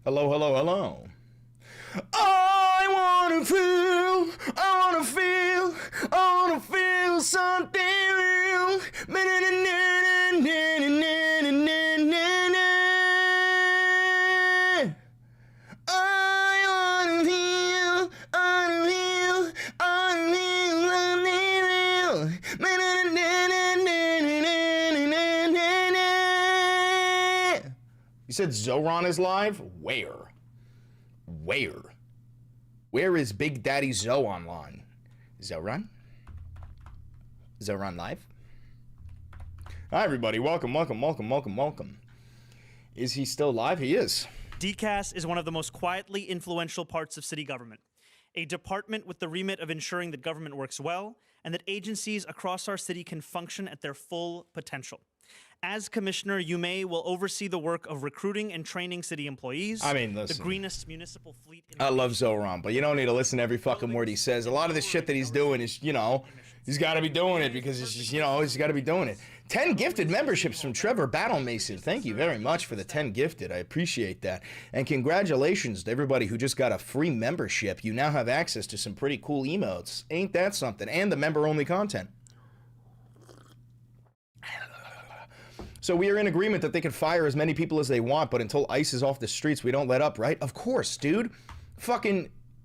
Hello, hello, hello. I wanna feel something real. You said Zoran is live? Where? Where is Big Daddy Zoe online? Zoran live? Hi everybody, welcome. Is he still live? He is. DCAS is one of the most quietly influential parts of city government, a department with the remit of ensuring that government works well and that agencies across our city can function at their full potential. As commissioner, you will oversee the work of recruiting and training city employees. I mean, listen, the greenest municipal fleet in I love Zoran, but you don't need to listen to every fucking word he says. A lot of the shit that he's doing is, you know, he's got to be doing it because it's just, you know, he's got to be doing it. 10 gifted memberships from Trevor Battlemason. Thank you very much for the 10 gifted. I appreciate that. And congratulations to everybody who just got a free membership. You now have access to some pretty cool emotes. Ain't that something? And the member-only content. So we are in agreement that they can fire as many people as they want, but until ICE is off the streets, we don't let up, right? Of course, dude.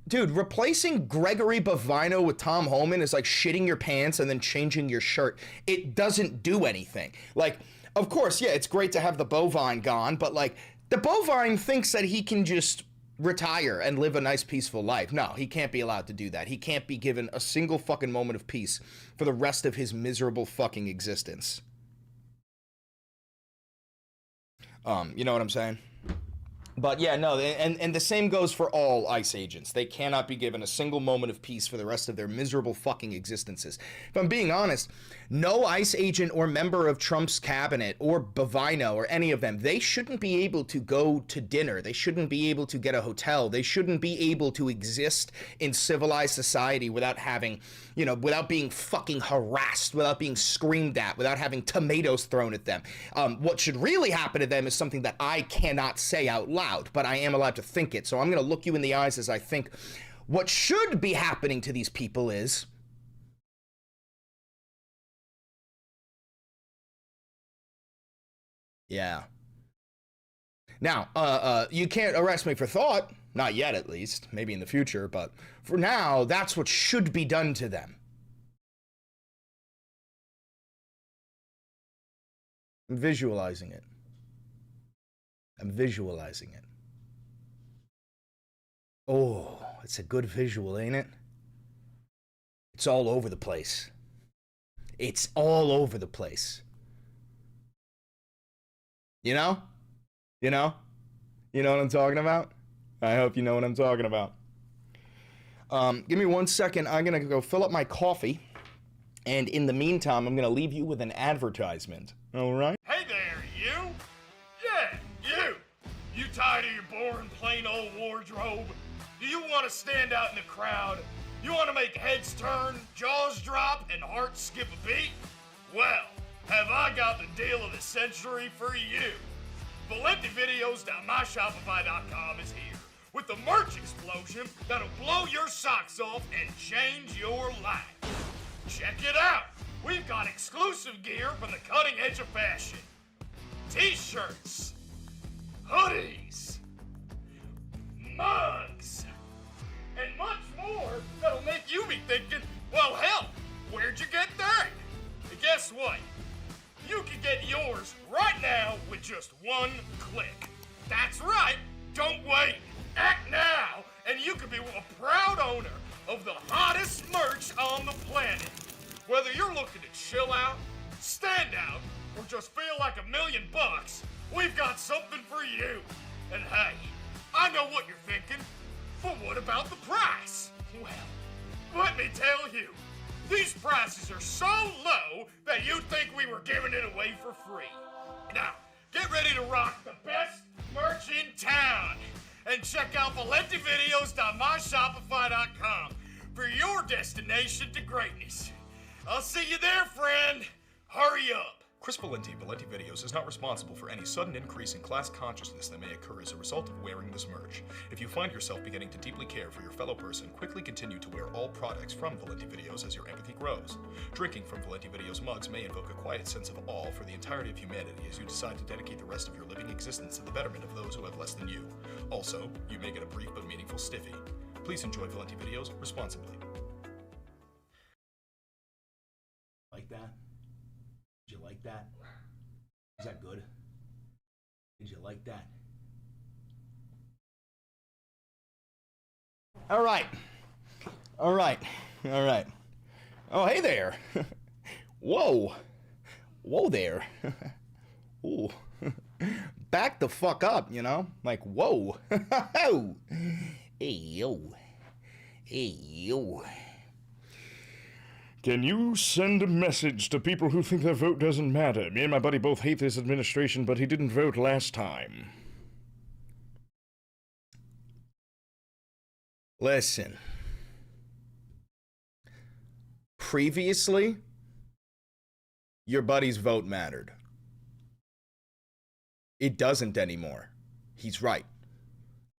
Dude, replacing Gregory Bovino with Tom Homan is like shitting your pants and then changing your shirt. It doesn't do anything. Like, of course, yeah, it's great to have the bovine gone, but like, the bovine thinks that he can just retire and live a nice, peaceful life. No, he can't be allowed to do that. He can't be given a single fucking moment of peace for the rest of his miserable fucking existence. You know what I'm saying? But yeah, no, and the same goes for all ICE agents. They cannot be given a single moment of peace for the rest of their miserable fucking existences. If I'm being honest, no ICE agent or member of Trump's cabinet or Bovino or any of them, they shouldn't be able to go to dinner. They shouldn't be able to get a hotel. They shouldn't be able to exist in civilized society without having, you know, without being fucking harassed, without being screamed at, without having tomatoes thrown at them. What should really happen to them is something that I cannot say out loud, but I am allowed to think it. So I'm going to look you in the eyes as I think what should be happening to these people is yeah. Now, you can't arrest me for thought. Not yet, at least. Maybe in the future, but for now, that's what should be done to them. I'm visualizing it. Oh, it's a good visual, ain't it? It's all over the place. You know? You know what I'm talking about? I hope you know what I'm talking about. Give me 1 second. I'm going to go fill up my coffee. And in the meantime, I'm going to leave you with an advertisement. All right? Hey there, you. Yeah, you. You tired of your boring, plain old wardrobe? Do you want to stand out in the crowd? You want to make heads turn, jaws drop, and hearts skip a beat? Well, have I got the deal of the century for you? ValentiVideos.myshopify.com is here with the merch explosion that'll blow your socks off and change your life. Check it out. We've got exclusive gear from the cutting edge of fashion. T-shirts, hoodies, mugs, and much more that'll make you be thinking, well, hell, where'd you get that? And guess what? You can get yours right now with just one click. That's right. Don't wait. Act now, and you can be a proud owner of the hottest merch on the planet. Whether you're looking to chill out, stand out, or just feel like $1 million, we've got something for you. And hey, I know what you're thinking, but what about the price? Well, let me tell you. These prices are so low that you'd think we were giving it away for free. Now, get ready to rock the best merch in town. And check out ValentiVideos.myshopify.com for your destination to greatness. I'll see you there, friend. Hurry up. Chris Valenti, Valenti Videos, is not responsible for any sudden increase in class consciousness that may occur as a result of wearing this merch. If you find yourself beginning to deeply care for your fellow person, quickly continue to wear all products from Valenti Videos as your empathy grows. Drinking from Valenti Videos mugs may invoke a quiet sense of awe for the entirety of humanity as you decide to dedicate the rest of your living existence to the betterment of those who have less than you. Also, you may get a brief but meaningful stiffy. Please enjoy Valenti Videos responsibly. Like that? Did you like that? Is that good? Did you like that? All right. All right. All right. Oh, hey there. Whoa. Whoa there. Ooh. Back the fuck up, you know? Like, whoa. Hey, yo. Hey, yo. Can you send a message to people who think their vote doesn't matter? Me and my buddy both hate this administration, but he didn't vote last time. Listen. Previously, your buddy's vote mattered. It doesn't anymore. He's right.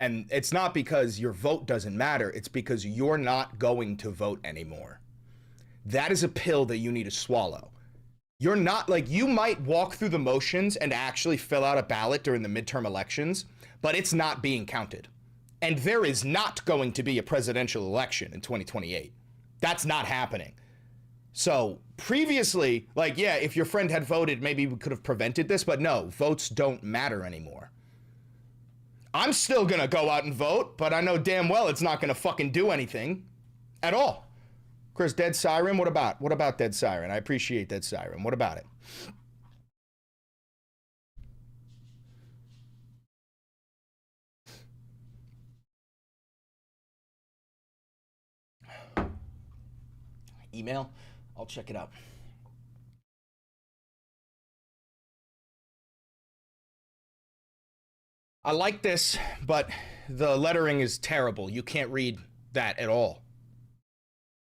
And it's not because your vote doesn't matter, it's because you're not going to vote anymore. That is a pill that you need to swallow. You're not, like, you might walk through the motions and actually fill out a ballot during the midterm elections, but it's not being counted. And there is not going to be a presidential election in 2028. That's not happening. So previously, like, yeah, if your friend had voted, maybe we could have prevented this, but no, votes don't matter anymore. I'm still gonna go out and vote, but I know damn well it's not gonna fucking do anything at all. Chris, Dead Siren, what about Dead Siren? I appreciate Dead Siren. What about it? Email? I'll check it out. I like this, but the lettering is terrible. You can't read that at all.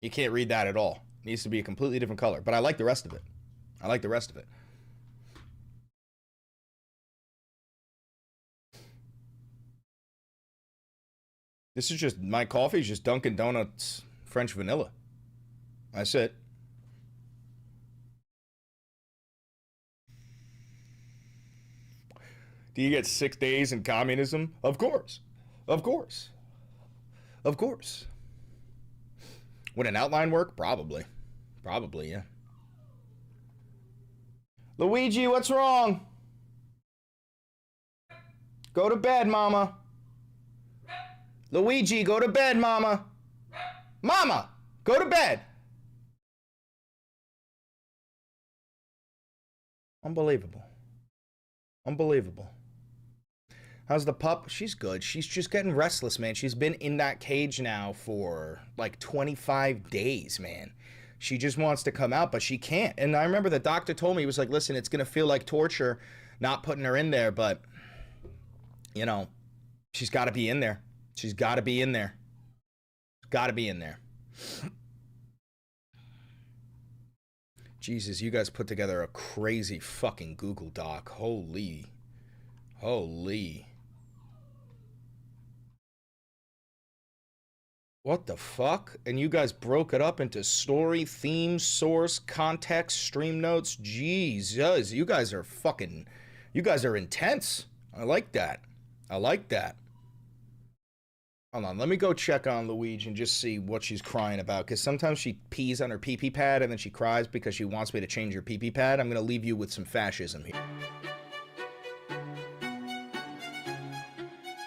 You can't read that at all. It needs to be a completely different color, but I like the rest of it. I like the rest of it. This is just, my coffee is just Dunkin' Donuts French vanilla. That's it. Do you get 6 days in communism? Of course. Of course. Of course. Would an outline work? Probably. Probably, yeah. Luigi, what's wrong? Go to bed, mama. Luigi, go to bed, mama. Mama, go to bed. Unbelievable. Unbelievable. How's the pup? She's good. She's just getting restless, man. She's been in that cage now for like 25 days, man. She just wants to come out, but she can't. And I remember the doctor told me, he was like, listen, it's going to feel like torture not putting her in there, but, you know, she's got to be in there. She's got to be in there. Got to be in there. Jesus, you guys put together a crazy fucking Google Doc. Holy. Holy. What the fuck? And you guys broke it up into story, theme, source, context, stream notes. Jesus, you guys are fucking, you guys are intense. I like that. I like that. Hold on, let me go check on Luigi and just see what she's crying about, because sometimes she pees on her pee-pee pad and then she cries because she wants me to change her pee-pee pad. I'm going to leave you with some fascism here.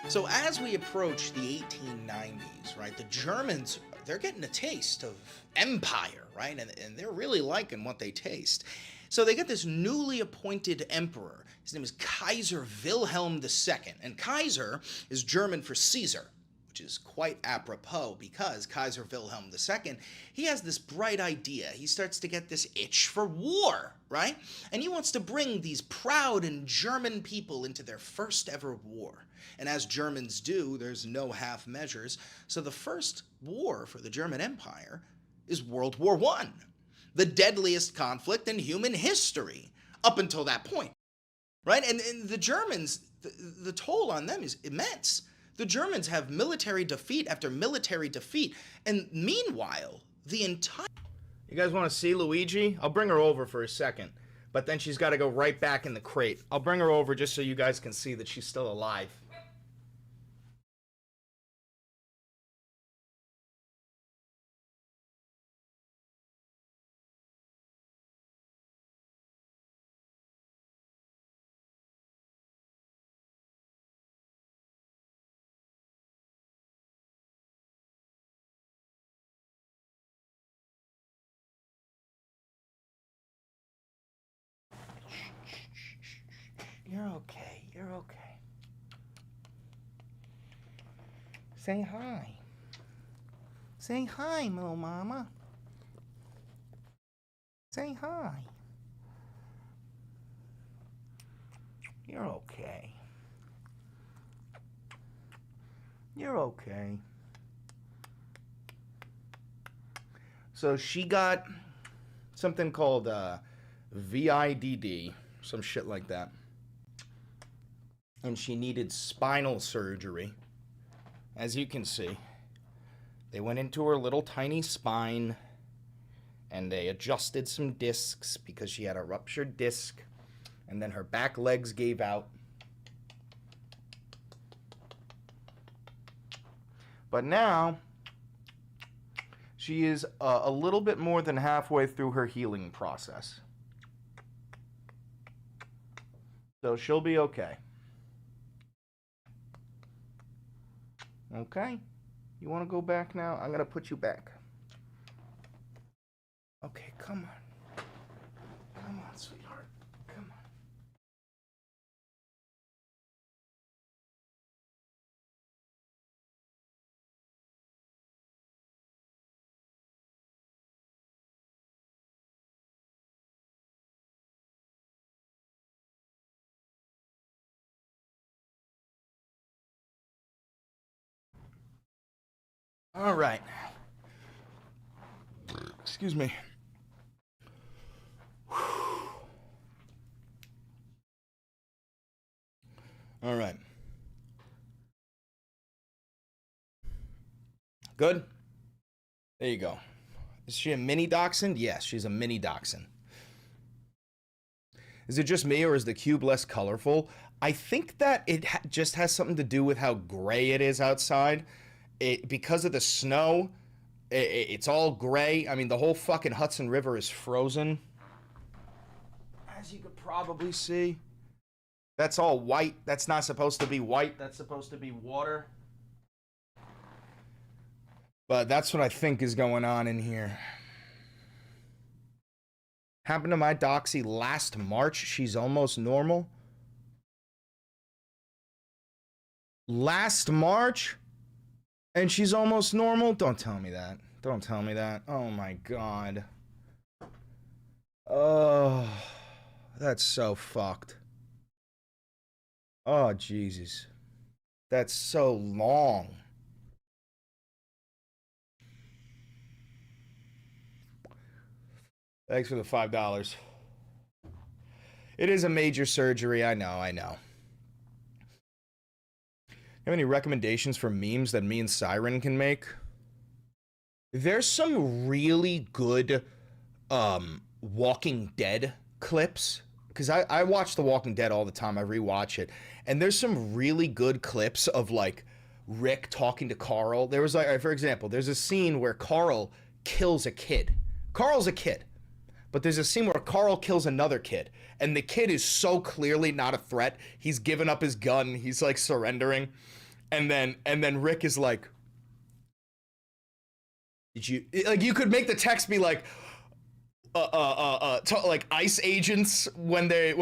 So as we approach the 1890s, right, the Germans, they're getting a taste of empire, right, and they're really liking what they taste. So they get this newly appointed emperor. His name is Kaiser Wilhelm II, and Kaiser is German for Caesar, which is quite apropos because Kaiser Wilhelm II, he has this bright idea. He starts to get this itch for war, right? And he wants to bring these proud and German people into their first ever war. And as Germans do, there's no half measures. So the first war for the German Empire is World War I, the deadliest conflict in human history. up until that point, right? And the Germans, the toll on them is immense. The Germans have military defeat after military defeat, and meanwhile, the entire... You guys want to see Luigi? I'll bring her over for a second, but then she's got to go right back in the crate. I'll bring her over just so you guys can see that she's still alive. You're okay. You're okay. Say hi. Say hi, little mama. Say hi. You're okay. You're okay. So she got something called VIDD, some shit like that. And she needed spinal surgery. As you can see, they went into her little tiny spine and they adjusted some discs because she had a ruptured disc, and then her back legs gave out. But now she is a little bit more than halfway through her healing process. So she'll be okay. Okay? You want to go back now? I'm going to put you back. Okay, come on. Come on, sweetheart. Come on. All right. Excuse me. All right. Good? There you go. Is she a mini dachshund? Yes, she's a mini dachshund. Is it just me, or is the cube less colorful? I think that it just has something to do with how gray it is outside. Because of the snow, it's all gray. I mean, the whole fucking Hudson River is frozen. As you could probably see. That's all white. That's not supposed to be white. That's supposed to be water. But that's what I think is going on in here. Happened to my Doxy last March. She's almost normal. Last March? And she's almost normal? Don't tell me that. Don't tell me that. Oh my God. Oh, that's so fucked. Oh, Jesus. That's so long. Thanks for the $5. It is a major surgery. I know. Have any recommendations for memes that me and Siren can make? There's some really good Walking Dead clips, because I watch The Walking Dead all the time. I rewatch it, and there's some really good clips of like Rick talking to Carl. There was like, for example, there's a scene where Carl kills a kid. Carl's a kid, but there's a scene where Carl kills another kid, and the kid is so clearly not a threat. He's given up his gun. He's like surrendering, and then Rick is like, "Did you like?" You could make the text be like, like ICE agents when they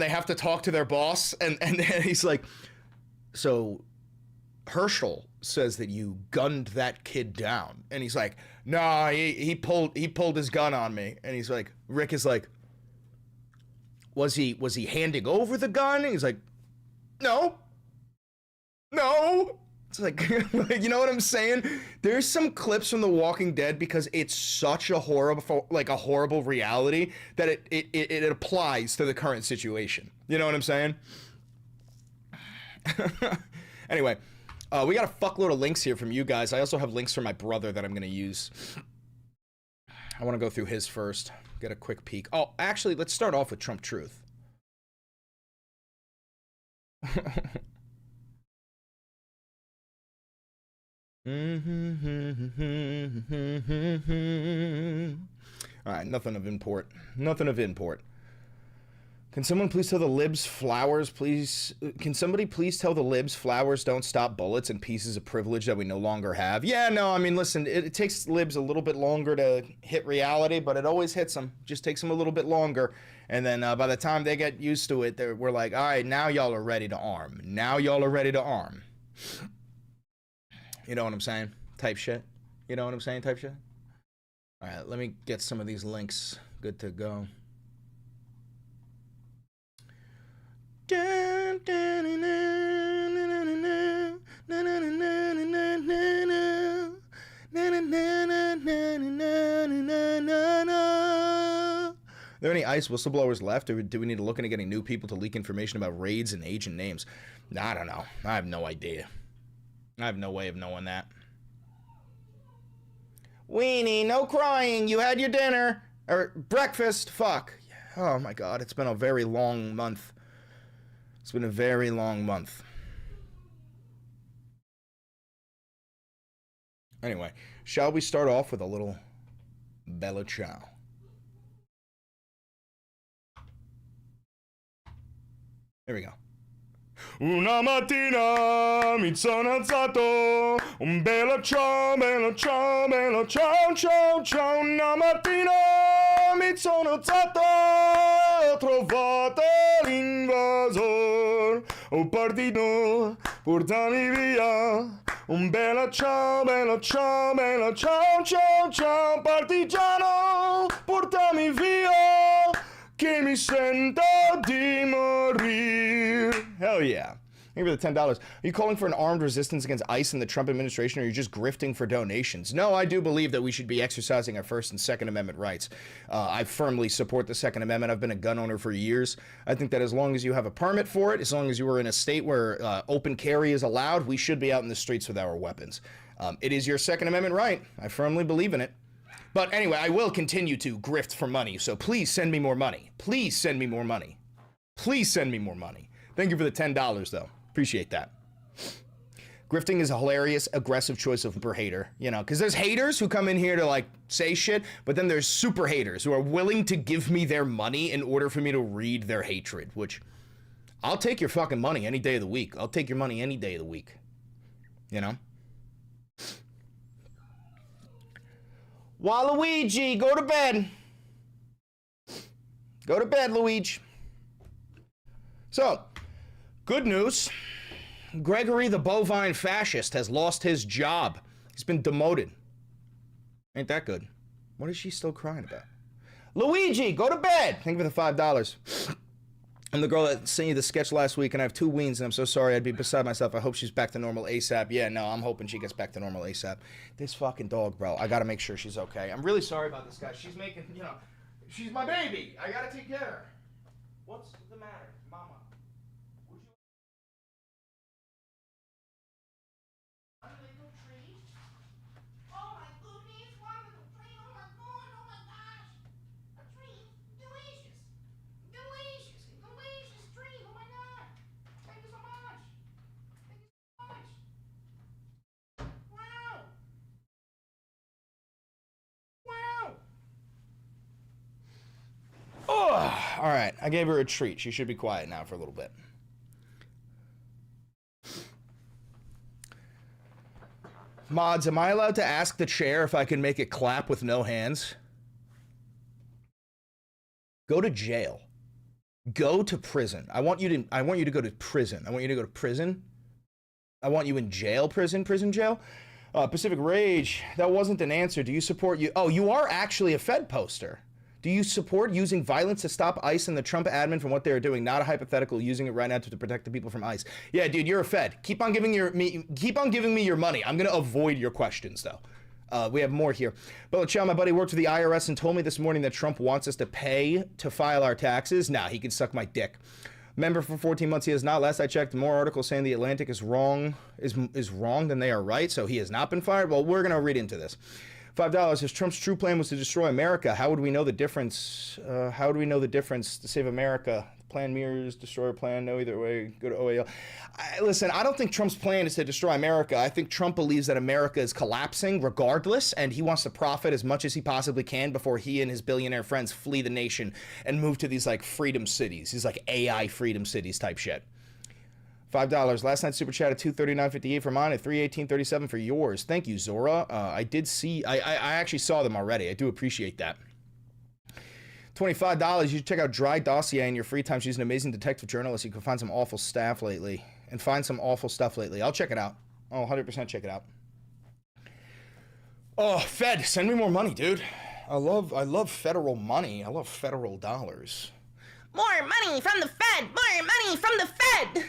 have to talk to their boss, and he's like, "So Herschel says that you gunned that kid down," and he's like, "Nah, he pulled his gun on me," and he's like, Rick is like, was he handing over the gun? And he's like, no, It's like, you know what I'm saying? There's some clips from The Walking Dead because it's such a horrible reality that it applies to the current situation. You know what I'm saying? Anyway, we got a fuckload of links here from you guys. I also have links from my brother that I'm going to use. I want to go through his first. Get a quick peek. Oh, actually, let's start off with Trump Truth. All right, nothing of import. Nothing of import. Can someone please tell the libs flowers, please? Can somebody please tell the libs flowers don't stop bullets and pieces of privilege that we no longer have? Yeah, no, I mean, listen, it takes libs a little bit longer to hit reality, but it always hits them. Just takes them a little bit longer. And then by the time they get used to it, we're like, all right, now y'all are ready to arm. Now y'all are ready to arm. You know what I'm saying? Type shit. You know what I'm saying? Type shit. All right, let me get some of these links. Good to go. There any ICE whistleblowers left, or do we need to look into getting new people to leak information about raids and agent names? I don't know. I have no idea. I have no way of knowing that. Weenie, no crying. You had your dinner. Or breakfast. Fuck. Oh my god, it's been a very long month. It's been a very long month. Anyway, shall we start off with a little Bella Ciao? Here we go. Una mattina mi sono alzato, un bella ciao, bella ciao, bella ciao, ciao, ciao. Una mattina mi sono alzato, ho trovato l'invasor, ho partito, portami via. Un bella ciao, bella ciao, bella ciao, ciao, ciao. Partigiano, portami via, che mi sento di morire. Hell yeah. Thank you for the $10. Are you calling for an armed resistance against ICE and the Trump administration, or are you just grifting for donations? No, I do believe that we should be exercising our First and Second Amendment rights. I firmly support the Second Amendment. I've been a gun owner for years. I think that as long as you have a permit for it, as long as you are in a state where open carry is allowed, we should be out in the streets with our weapons. It is your Second Amendment right. I firmly believe in it. But anyway, I will continue to grift for money, so please send me more money. Please send me more money. Please send me more money. Thank you for the $10, though. Appreciate that. Grifting is a hilarious, aggressive choice of super hater, you know, because there's haters who come in here to, like, say shit, but then there's super haters who are willing to give me their money in order for me to read their hatred, which I'll take your fucking money any day of the week. I'll take your money any day of the week. You know? Waluigi, go to bed. Go to bed, Luigi. So, good news. Gregory the bovine fascist has lost his job. He's been demoted. Ain't that good? What is she still crying about? Luigi, go to bed. Thank you for the $5. I'm the girl that sent you the sketch last week, and I have 2 weens, and I'm so sorry. I'd be beside myself. I hope she's back to normal ASAP. Yeah, no, I'm hoping she gets back to normal ASAP. This fucking dog, bro. I gotta make sure she's okay. I'm really sorry about this guy. She's making, you know, she's my baby. I gotta take care of her. What's the matter, mama? Would you... A little treat? Oh my goodness, what a little treat. Oh my god, oh my gosh. A treat? Delicious. Delicious. Delicious treat. Oh my god. Thank you so much. Thank you so much. Wow. Wow. Oh, all right. I gave her a treat. She should be quiet now for a little bit. Mods, am I allowed to ask the chair if I can make it clap with no hands? Go to jail. Go to prison. I want you to go to prison. I want you to go to prison. I want you in jail, prison, jail. Pacific Rage, that wasn't an answer. Do you support you? Oh, you are actually a Fed poster. Do you support using violence to stop ICE and the Trump admin from what they are doing? Not a hypothetical, using it right now to protect the people from ICE. Yeah, dude, you're a Fed. Keep on giving me your money. I'm gonna avoid your questions though. We have more here. Belichick, my buddy, worked with the IRS and told me this morning that Trump wants us to pay to file our taxes. Nah, he can suck my dick. Member for 14 months, he has not. Last I checked, more articles saying the Atlantic is wrong than they are right, so he has not been fired. Well, we're gonna read into this. $5. If Trump's true plan was to destroy America, how would we know the difference? How do we know the difference to save America? Plan mirrors, destroy plan, no either way, go to OAL. Listen, I don't think Trump's plan is to destroy America. I think Trump believes that America is collapsing regardless, and he wants to profit as much as he possibly can before he and his billionaire friends flee the nation and move to these like freedom cities, these like AI freedom cities type shit. $5. Last night super chat at 239.58 for mine, at 318.37 for yours. Thank you, Zora. I actually saw them already. I do appreciate that. $25. You should check out Dry Dossier in your free time. She's an amazing detective journalist. You can find some awful stuff lately. I'll check it out. I'll 100% check it out. Oh, Fed, send me more money, dude. I love federal money. I love federal dollars. More money from the Fed! More money from the Fed!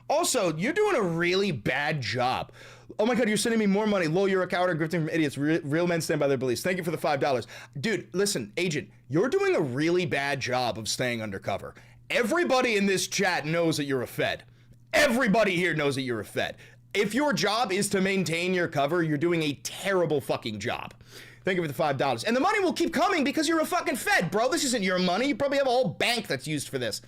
Also, you're doing a really bad job. Oh my God, you're sending me more money. Lol, you're a coward and grifting from idiots. Real men stand by their beliefs. Thank you for the $5. Dude, listen, agent, you're doing a really bad job of staying undercover. Everybody in this chat knows that you're a Fed. Everybody here knows that you're a Fed. If your job is to maintain your cover, you're doing a terrible fucking job. Thank you for the $5. And the money will keep coming because you're a fucking Fed, bro. This isn't your money. You probably have a whole bank that's used for this.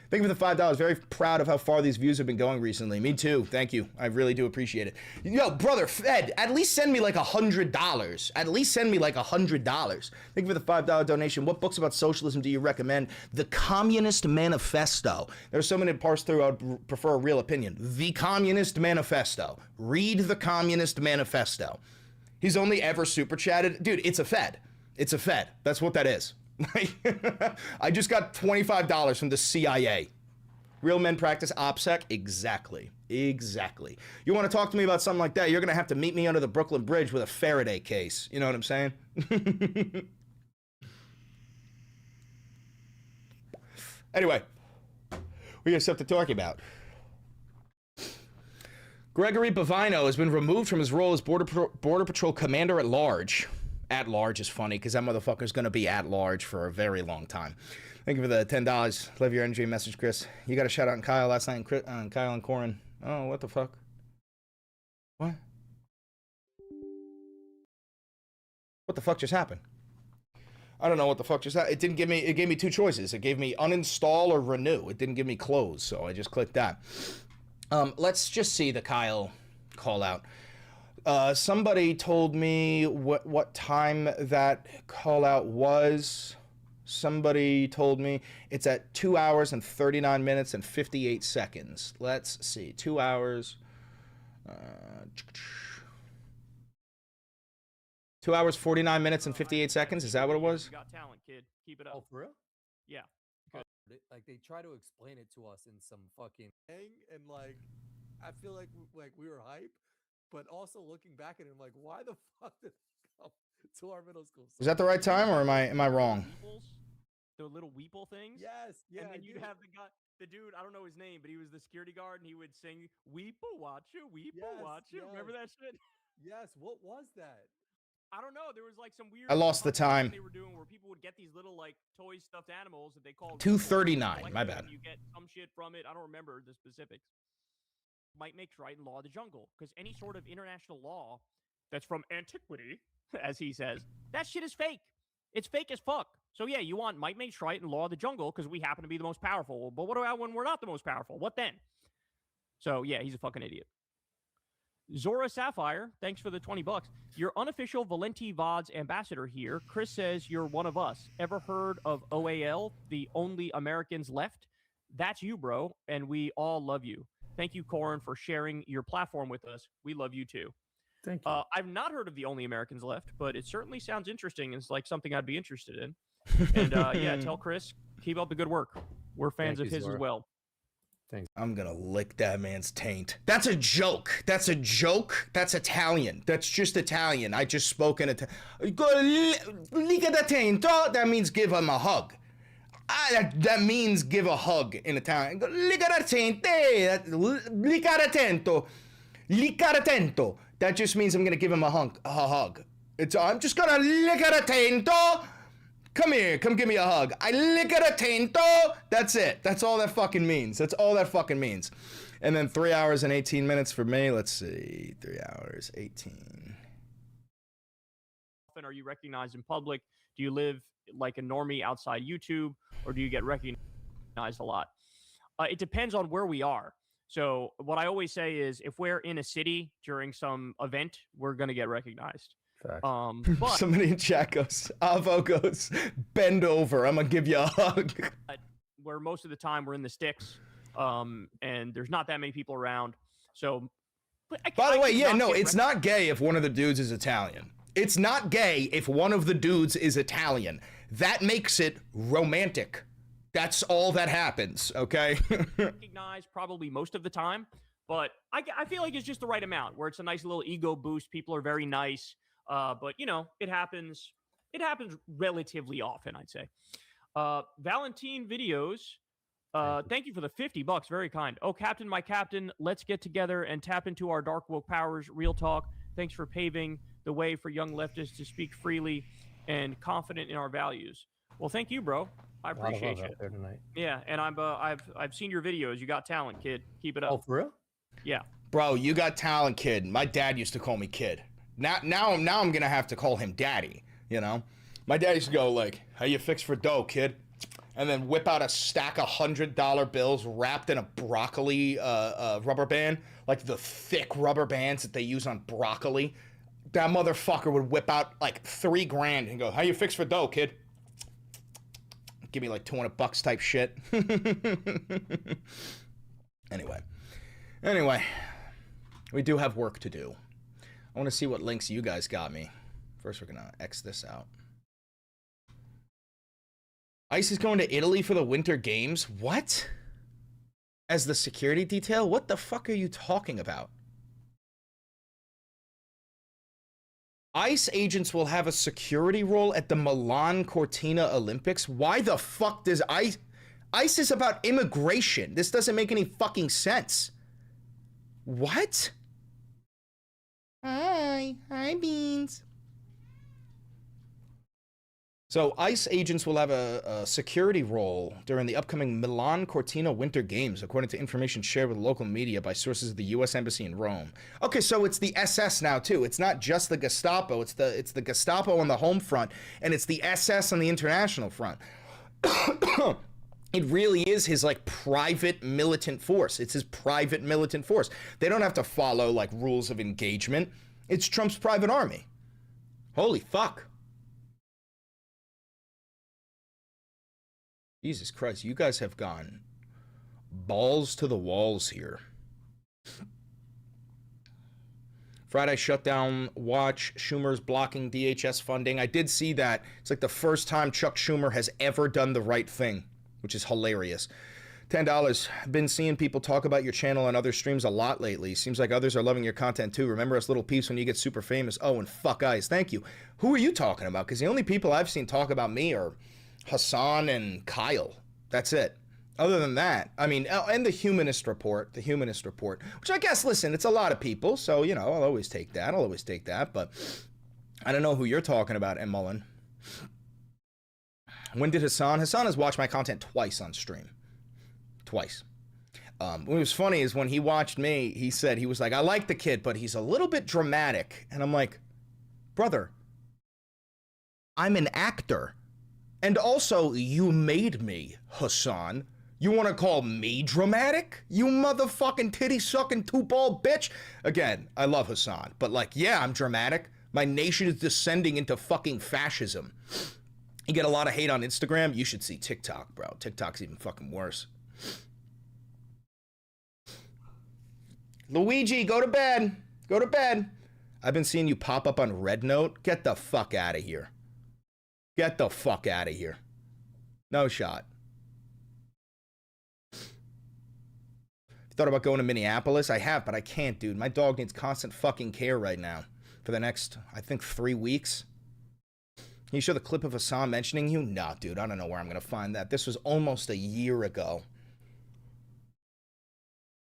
Thank you for the $5. Very proud of how far these views have been going recently. Me too. Thank you. I really do appreciate it. Yo, brother, Fed, at least send me like $100. At least send me like $100. Thank you for the $5 donation. What books about socialism do you recommend? The Communist Manifesto. There's so many to parse through. I would prefer a real opinion. The Communist Manifesto. Read the Communist Manifesto. He's only ever super chatted. Dude, it's a Fed. It's a Fed. That's what that is. I just got $25 from the CIA. Real men practice OPSEC? Exactly. You want to talk to me about something like that, you're going to have to meet me under the Brooklyn Bridge with a Faraday case. You know what I'm saying? Anyway, we got stuff to talk about. Gregory Bovino has been removed from his role as Border Patrol Commander at Large. At large is funny because that motherfucker's going to be at large for a very long time. Thank you for the $10. Love your energy message, Chris. You got a shout out on Kyle last night on Kyle and Corin. Oh, what the fuck? What? What the fuck just happened? I don't know what the fuck just happened. It gave me two choices. It gave me uninstall or renew. It didn't give me close, so I just clicked that. Let's just see the Kyle call out. Somebody told me what time that call out was. Somebody told me it's at 2 hours and 39 minutes and 58 seconds. Let's see. 2 hours. 2 hours, 49 minutes and 58 seconds. Is that what it was? You got talent, kid. Keep it up. Oh, for real? Yeah. Like they try to explain it to us in some fucking thing, and like I feel like we were hype, but also looking back at it, I'm like, why the fuck did it come to our middle school? Is that the right time, or am I wrong? The little weeple things. Yes, yeah. And then you'd have the dude. I don't know his name, but he was the security guard, and he would sing "Weeple Watcha, Weeple Watcha." Remember that shit? Yes. What was that? I don't know. There was like some weird. I lost the time. They were doing where people would get these little like toy stuffed animals that they called 239. My bad. You get some shit from it. I don't remember the specifics. Might makes right in Law of the Jungle, because any sort of international law that's from antiquity, as he says, that shit is fake. It's fake as fuck. So yeah, you want might makes right in Law of the Jungle because we happen to be the most powerful. But what about when we're not the most powerful? What then? So yeah, he's a fucking idiot. Zora Sapphire, thanks for the $20. Your unofficial Valenti VODs ambassador here. Chris says you're one of us. Ever heard of OAL, the only Americans left? That's you, bro, and we all love you. Thank you, Corin, for sharing your platform with us. We love you too. Thank you. I've not heard of the only Americans left, but it certainly sounds interesting. It's like something I'd be interested in. And yeah, tell Chris, keep up the good work. We're fans of his as well. I'm gonna lick that man's taint. That's a joke. That's a joke. That's Italian. That's just Italian. I just spoke in Italian. Licca da tainto. That means give him a hug. That means give a hug in Italian. Licca da tainte. Licca da tento. Licca da tento. That just means I'm gonna give him a hug. I'm just gonna licca da tento. Come here, come give me a hug. I lick at a tainto. That's it. That's all that fucking means. That's all that fucking means. And then 3 hours and 18 minutes for me. Let's see. 3 hours, 18. Often are you recognized in public? Do you live like a normie outside YouTube, or do you get recognized a lot? It depends on where we are. So what I always say is, if we're in a city during some event, we're gonna get recognized. But Somebody in chat goes, Avo goes, bend over. I'm gonna give you a hug. where most of the time we're in the sticks, and there's not that many people around. So, By the way, yeah, no, it's not gay if one of the dudes is Italian. It's not gay if one of the dudes is Italian. That makes it romantic. That's all that happens, okay? recognized probably most of the time, but I feel like it's just the right amount where it's a nice little ego boost. People are very nice. But you know, it happens relatively often, I'd say. Valentine Videos, thank you for the $50. Very kind. Oh, Captain, my captain, let's get together and tap into our dark woke powers. Real talk. Thanks for paving the way for young leftists to speak freely and confident in our values. Well, thank you, bro. I appreciate you. There tonight. Yeah, and I've seen your videos. You got talent, kid. Keep it up. Oh, for real? Yeah. Bro, you got talent, kid. My dad used to call me kid. Now I'm gonna have to call him daddy, you know? My dad used to go like, how you fix for dough, kid? And then whip out a stack of $100 bills wrapped in a broccoli rubber band, like the thick rubber bands that they use on broccoli. That motherfucker would whip out like $3 grand and go, how you fix for dough, kid? Give me like $200 type shit. Anyway, we do have work to do. I want to see what links you guys got me. First, we're going to X this out. ICE is going to Italy for the Winter Games? What? As the security detail? What the fuck are you talking about? ICE agents will have a security role at the Milan Cortina Olympics? Why the fuck does ICE... ICE is about immigration. This doesn't make any fucking sense. What? Hi Beans. So ICE agents will have a security role during the upcoming Milan Cortina Winter Games, according to information shared with local media by sources of the U.S. Embassy in Rome. Okay, so it's the SS now too. It's not just the Gestapo. It's the Gestapo on the home front, and it's the SS on the international front. It really is his like private militant force. It's his private militant force. They don't have to follow like rules of engagement. It's Trump's private army. Holy fuck. Jesus Christ, you guys have gone balls to the walls here. Friday shutdown watch. Schumer's blocking DHS funding. I did see that. It's like the first time Chuck Schumer has ever done the right thing, which is hilarious. $10. Been seeing people talk about your channel and other streams a lot lately. Seems like others are loving your content too. Remember us little peeps when you get super famous. Oh, and fuck ICE. Thank you. Who are you talking about? Because the only people I've seen talk about me are Hassan and Kyle. That's it. Other than that, I mean, and the Humanist Report, which I guess, listen, it's a lot of people, so, you know, I'll always take that, but I don't know who you're talking about, M. Mullen. When did Hassan has watched my content twice on stream. Twice. What was funny is when he watched me, he said, he was like, I like the kid, but he's a little bit dramatic. And I'm like, brother, I'm an actor. And also, you made me, Hassan. You want to call me dramatic? You motherfucking titty-sucking two-ball bitch? Again, I love Hassan, but like, yeah, I'm dramatic. My nation is descending into fucking fascism. You get a lot of hate on Instagram. You should see TikTok, bro. TikTok's even fucking worse. Luigi, go to bed. Go to bed. I've been seeing you pop up on Red Note. Get the fuck out of here. Get the fuck out of here. No shot. Thought about going to Minneapolis. I have, but I can't, dude. My dog needs constant fucking care right now for the next, I think, 3 weeks. Can you show the clip of Hassan mentioning you? Nah, dude, I don't know where I'm going to find that. This was almost a year ago.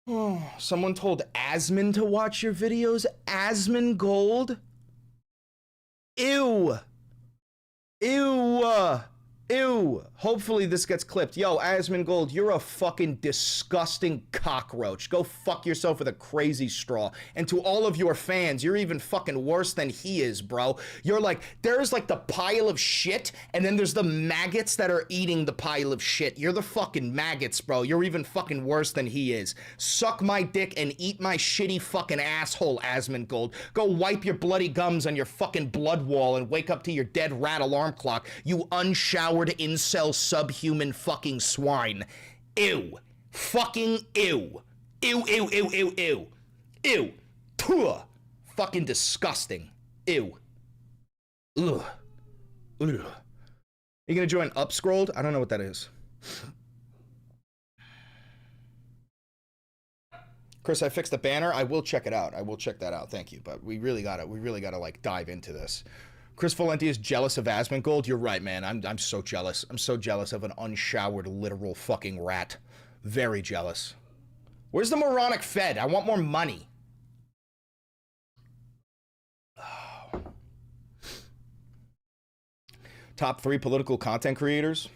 Oh, someone told Asmon to watch your videos? Asmon Gold? Ew. Ew. Ew. Hopefully this gets clipped. Yo, Asmon Gold, you're a fucking disgusting cockroach. Go fuck yourself with a crazy straw. And to all of your fans, you're even fucking worse than he is, bro. You're like, there's like the pile of shit, and then there's the maggots that are eating the pile of shit. You're the fucking maggots, bro. You're even fucking worse than he is. Suck my dick and eat my shitty fucking asshole, Asmon Gold. Go wipe your bloody gums on your fucking blood wall and wake up to your dead rat alarm clock, you unshowered incel subhuman fucking swine. Ew. Fucking ew. Ew, ew, ew, ew, ew. Ew. Tuh. Fucking disgusting. Ew. Ugh. Ugh. You gonna join Upscrolled? I don't know what that is. Chris, I fixed the banner. I will check it out. I will check that out. Thank you. But we really gotta like dive into this. Chris Valenti is jealous of Asmon Gold. You're right, man. I'm so jealous. I'm so jealous of an unshowered literal fucking rat. Very jealous. Where's the moronic Fed? I want more money. Oh. Top 3 political content creators.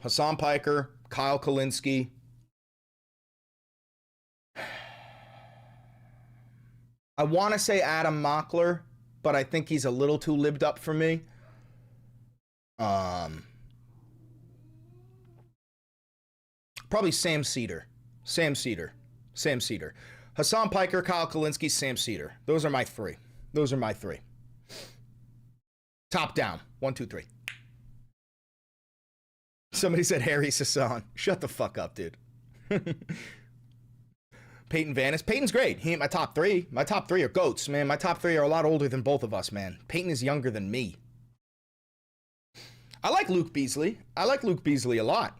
Hassan Piker, Kyle Kulinski. I want to say Adam Mockler, but I think he's a little too libbed up for me. Probably Sam Cedar. Sam Cedar. Sam Cedar. Hassan Piker, Kyle Kulinski, Sam Cedar. Those are my 3. Those are my 3. Top down. 1, 2, 3. Somebody said Harry Sasson. Shut the fuck up, dude. Peyton Vanis. Peyton's great. He ain't my top 3. My top 3 are goats, man. My top 3 are a lot older than both of us, man. Peyton is younger than me. I like Luke Beasley. I like Luke Beasley a lot.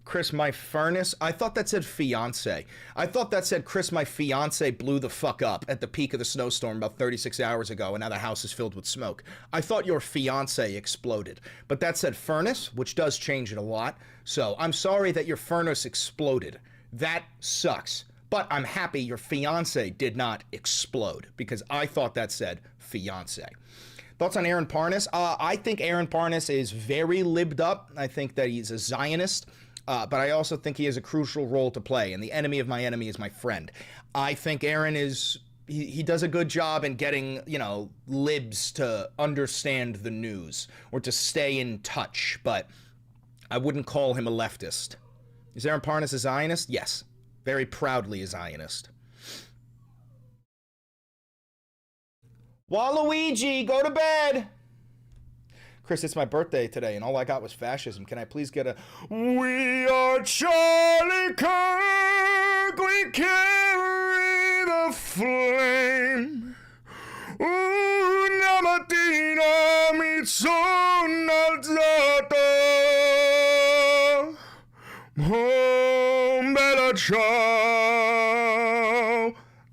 Chris, my furnace. I thought that said fiance. I thought that said Chris, my fiance blew the fuck up at the peak of the snowstorm about 36 hours ago, and now the house is filled with smoke. I thought your fiance exploded, but that said furnace, which does change it a lot. So I'm sorry that your furnace exploded. That sucks. But I'm happy your fiance did not explode, because I thought that said fiance. Thoughts on Aaron Parnas? I think Aaron Parnas is very libbed up. I think that he's a Zionist. But I also think he has a crucial role to play, and the enemy of my enemy is my friend. I think Aaron is, he does a good job in getting, you know, libs to understand the news or to stay in touch, but I wouldn't call him a leftist. Is Aaron Parnas a Zionist? Yes. Very proudly a Zionist. Waluigi, go to bed! Chris, it's my birthday today, and all I got was fascism. Can I please get a... We are Charlie Kirk, we carry the flame. Una mattina mi sono alzato. Oh, bella ciao.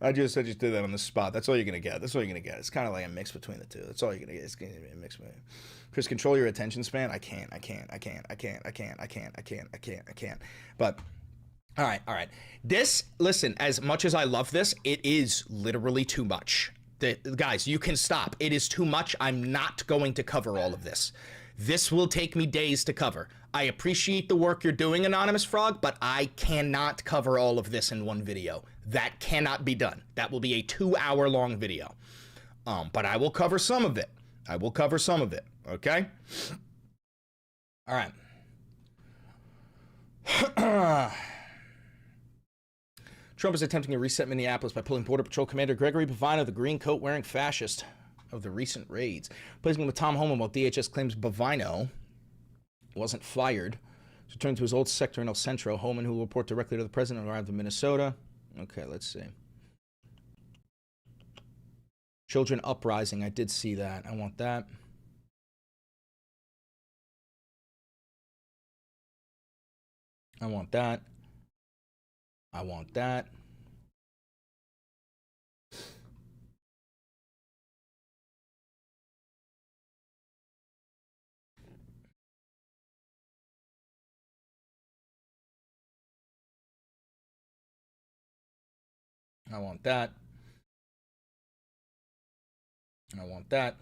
I just did that on the spot. That's all you're going to get. That's all you're going to get. It's kind of like a mix between the two. That's all you're going to get. It's going to be a mix between... Chris, control your attention span. I can't. But, all right. This, listen, as much as I love this, it is literally too much. Guys, you can stop. It is too much. I'm not going to cover all of this. This will take me days to cover. I appreciate the work you're doing, Anonymous Frog, but I cannot cover all of this in one video. That cannot be done. That will be a 2-hour-long video. But I will cover some of it. Okay? All right. Trump is attempting to reset Minneapolis by pulling Border Patrol Commander Gregory Bavino, the green coat wearing fascist of the recent raids. Placing him with Tom Homan while DHS claims Bavino wasn't fired. To return to his old sector in El Centro, Homan, who will report directly to the president, arrived in Minnesota. Okay, let's see. Children uprising. I did see that. I want that. I want that. I want that. I want that. I want that.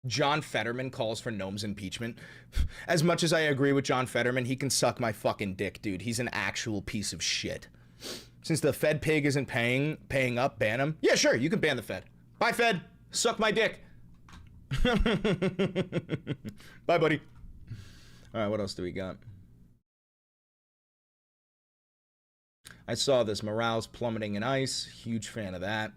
John Fetterman calls for Gnome's impeachment. As much as I agree with John Fetterman, he can suck my fucking dick, dude. He's an actual piece of shit. Since the Fed pig isn't paying up, ban him. Yeah, sure, you can ban the Fed. Bye, Fed. Suck my dick. Bye, buddy. All right, what else do we got? I saw this. Morale's plummeting in ICE. Huge fan of that.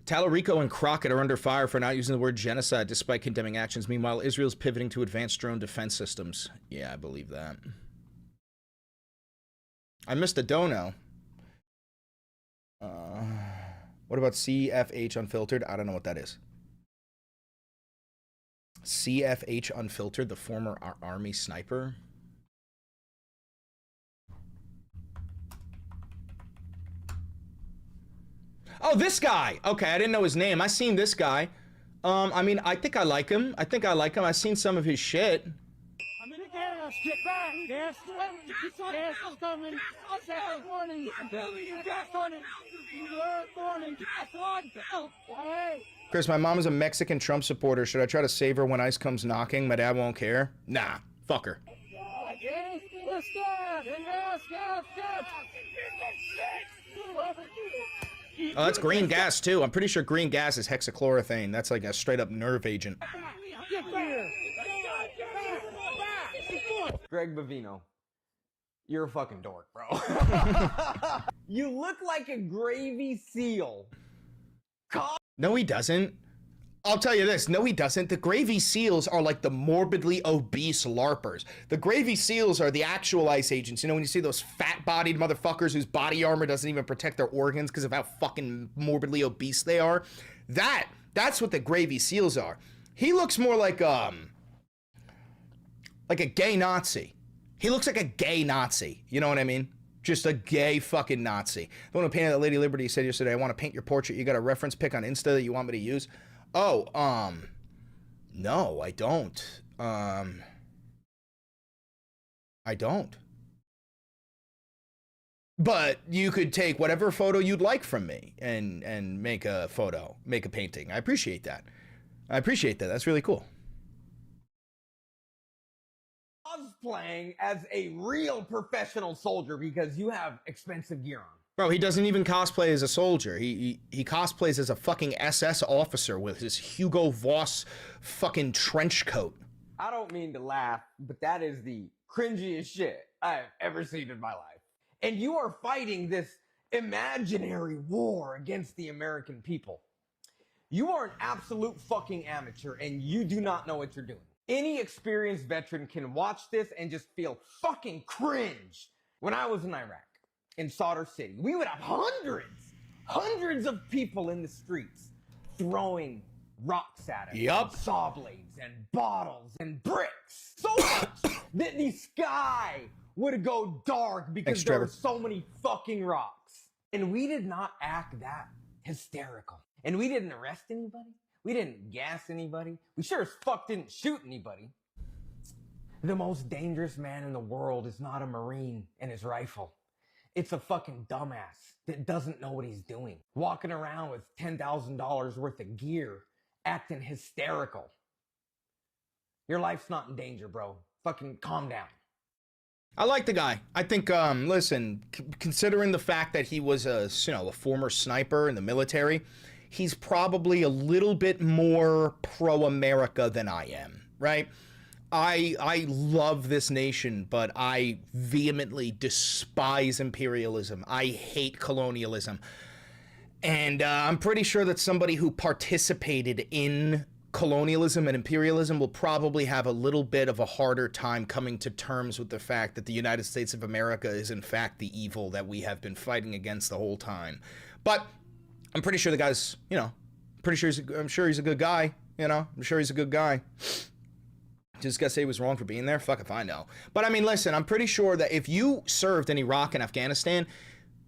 Talarico and Crockett are under fire for not using the word genocide despite condemning actions. Meanwhile, Israel's pivoting to advanced drone defense systems. Yeah, I believe that. I missed a dono. What about CFH Unfiltered? I don't know what that is. CFH Unfiltered, the former Army sniper. Oh, this guy. Okay, I didn't know his name. I seen this guy. I mean, I think I like him. I've seen some of his shit. I'm in the gas. Get back. Gas coming. Gas is coming. Gas warning. I'm telling you, gas warning. Warning. Gas on. Hey. Chris, my mom is a Mexican Trump supporter. Should I try to save her when ICE comes knocking? My dad won't care. Nah, fuck her. Gas. Oh, that's green gas, too. I'm pretty sure green gas is hexachlorothane. That's like a straight-up nerve agent. Greg Bavino, you're a fucking dork, bro. You look like a gravy seal. No, he doesn't. I'll tell you this. No, he doesn't. The Gravy Seals are like the morbidly obese LARPers. The Gravy Seals are the actual ICE agents. You know, when you see those fat-bodied motherfuckers whose body armor doesn't even protect their organs because of how fucking morbidly obese they are? That's what the Gravy Seals are. He looks more like a gay Nazi. He looks like a gay Nazi. You know what I mean? Just a gay fucking Nazi. The one who painted that Lady Liberty said yesterday, I want to paint your portrait. You got a reference pic on Insta that you want me to use? Oh, no, I don't. I don't. But you could take whatever photo you'd like from me and make a photo, make a painting. I appreciate that. That's really cool. Cosplaying as a real professional soldier because you have expensive gear on. Bro, he doesn't even cosplay as a soldier. He cosplays as a fucking SS officer with his Hugo Boss fucking trench coat. I don't mean to laugh, but that is the cringiest shit I've ever seen in my life. And you are fighting this imaginary war against the American people. You are an absolute fucking amateur and you do not know what you're doing. Any experienced veteran can watch this and just feel fucking cringe. When I was in Iraq, in Sadr City, we would have hundreds of people in the streets throwing rocks at us. Yup. Saw blades and bottles and bricks. So much that the sky would go dark because Thanks, there Trevor. were so many fucking rocks. And we did not act that hysterical. And we didn't arrest anybody. We didn't gas anybody. We sure as fuck didn't shoot anybody. The most dangerous man in the world is not a Marine and his rifle. It's a fucking dumbass that doesn't know what he's doing. Walking around with $10,000 worth of gear, acting hysterical. Your life's not in danger, bro. Fucking calm down. I like the guy. I think, listen, considering the fact that he was a former sniper in the military, he's probably a little bit more pro-America than I am, right? I love this nation, but I vehemently despise imperialism. I hate colonialism. And I'm pretty sure that somebody who participated in colonialism and imperialism will probably have a little bit of a harder time coming to terms with the fact that the United States of America is in fact the evil that we have been fighting against the whole time. But I'm pretty sure the guy's, you know, I'm sure he's a good guy, you know, I'm sure he's a good guy. Just gotta say he was wrong for being there? Fuck if I know. But I mean, listen, I'm pretty sure that if you served in Iraq and Afghanistan,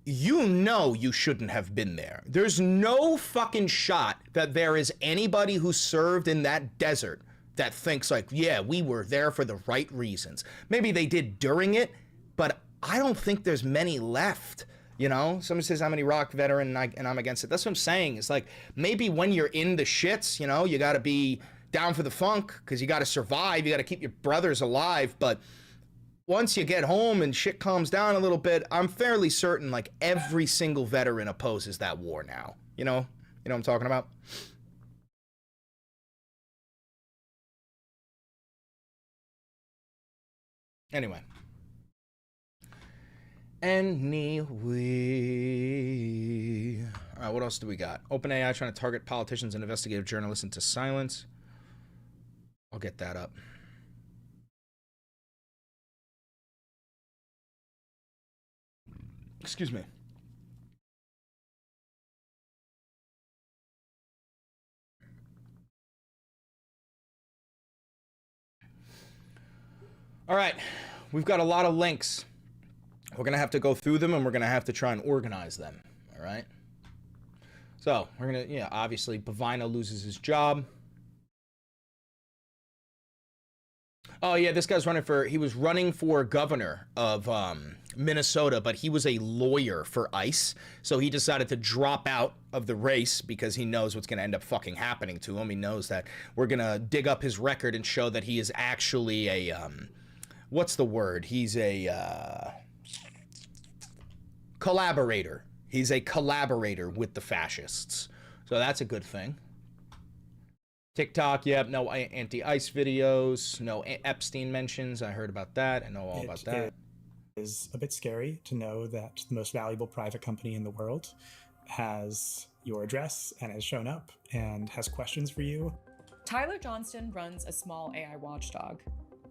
you know you shouldn't have been there. There's no fucking shot that there is anybody who served in that desert that thinks like, yeah, we were there for the right reasons. Maybe they did during it, but I don't think there's many left. You know, somebody says I'm an Iraq veteran and I'm against it. That's what I'm saying. It's like, maybe when you're in the shits, you know, you gotta be down for the funk because you gotta survive. You gotta keep your brothers alive. But once you get home and shit calms down a little bit, I'm fairly certain like every single veteran opposes that war now. You know what I'm talking about? Anyway. All right, what else do we got? OpenAI trying to target politicians and investigative journalists into silence. I'll get that up. Excuse me. All right, we've got a lot of links. We're going to have to go through them and we're going to have to try and organize them, all right? So, we're going to, yeah, obviously, Bavino loses his job. Oh, yeah, this guy's he was running for governor of Minnesota, but he was a lawyer for ICE. So he decided to drop out of the race because he knows what's going to end up fucking happening to him. He knows that we're going to dig up his record and show that he is actually a, what's the word? He's a collaborator. He's a collaborator with the fascists. So that's a good thing. TikTok, yep, no anti-ICE videos, no Epstein mentions. I heard about that. I know all about that. It is a bit scary to know that the most valuable private company in the world has your address and has shown up and has questions for you. Tyler Johnston runs a small AI watchdog.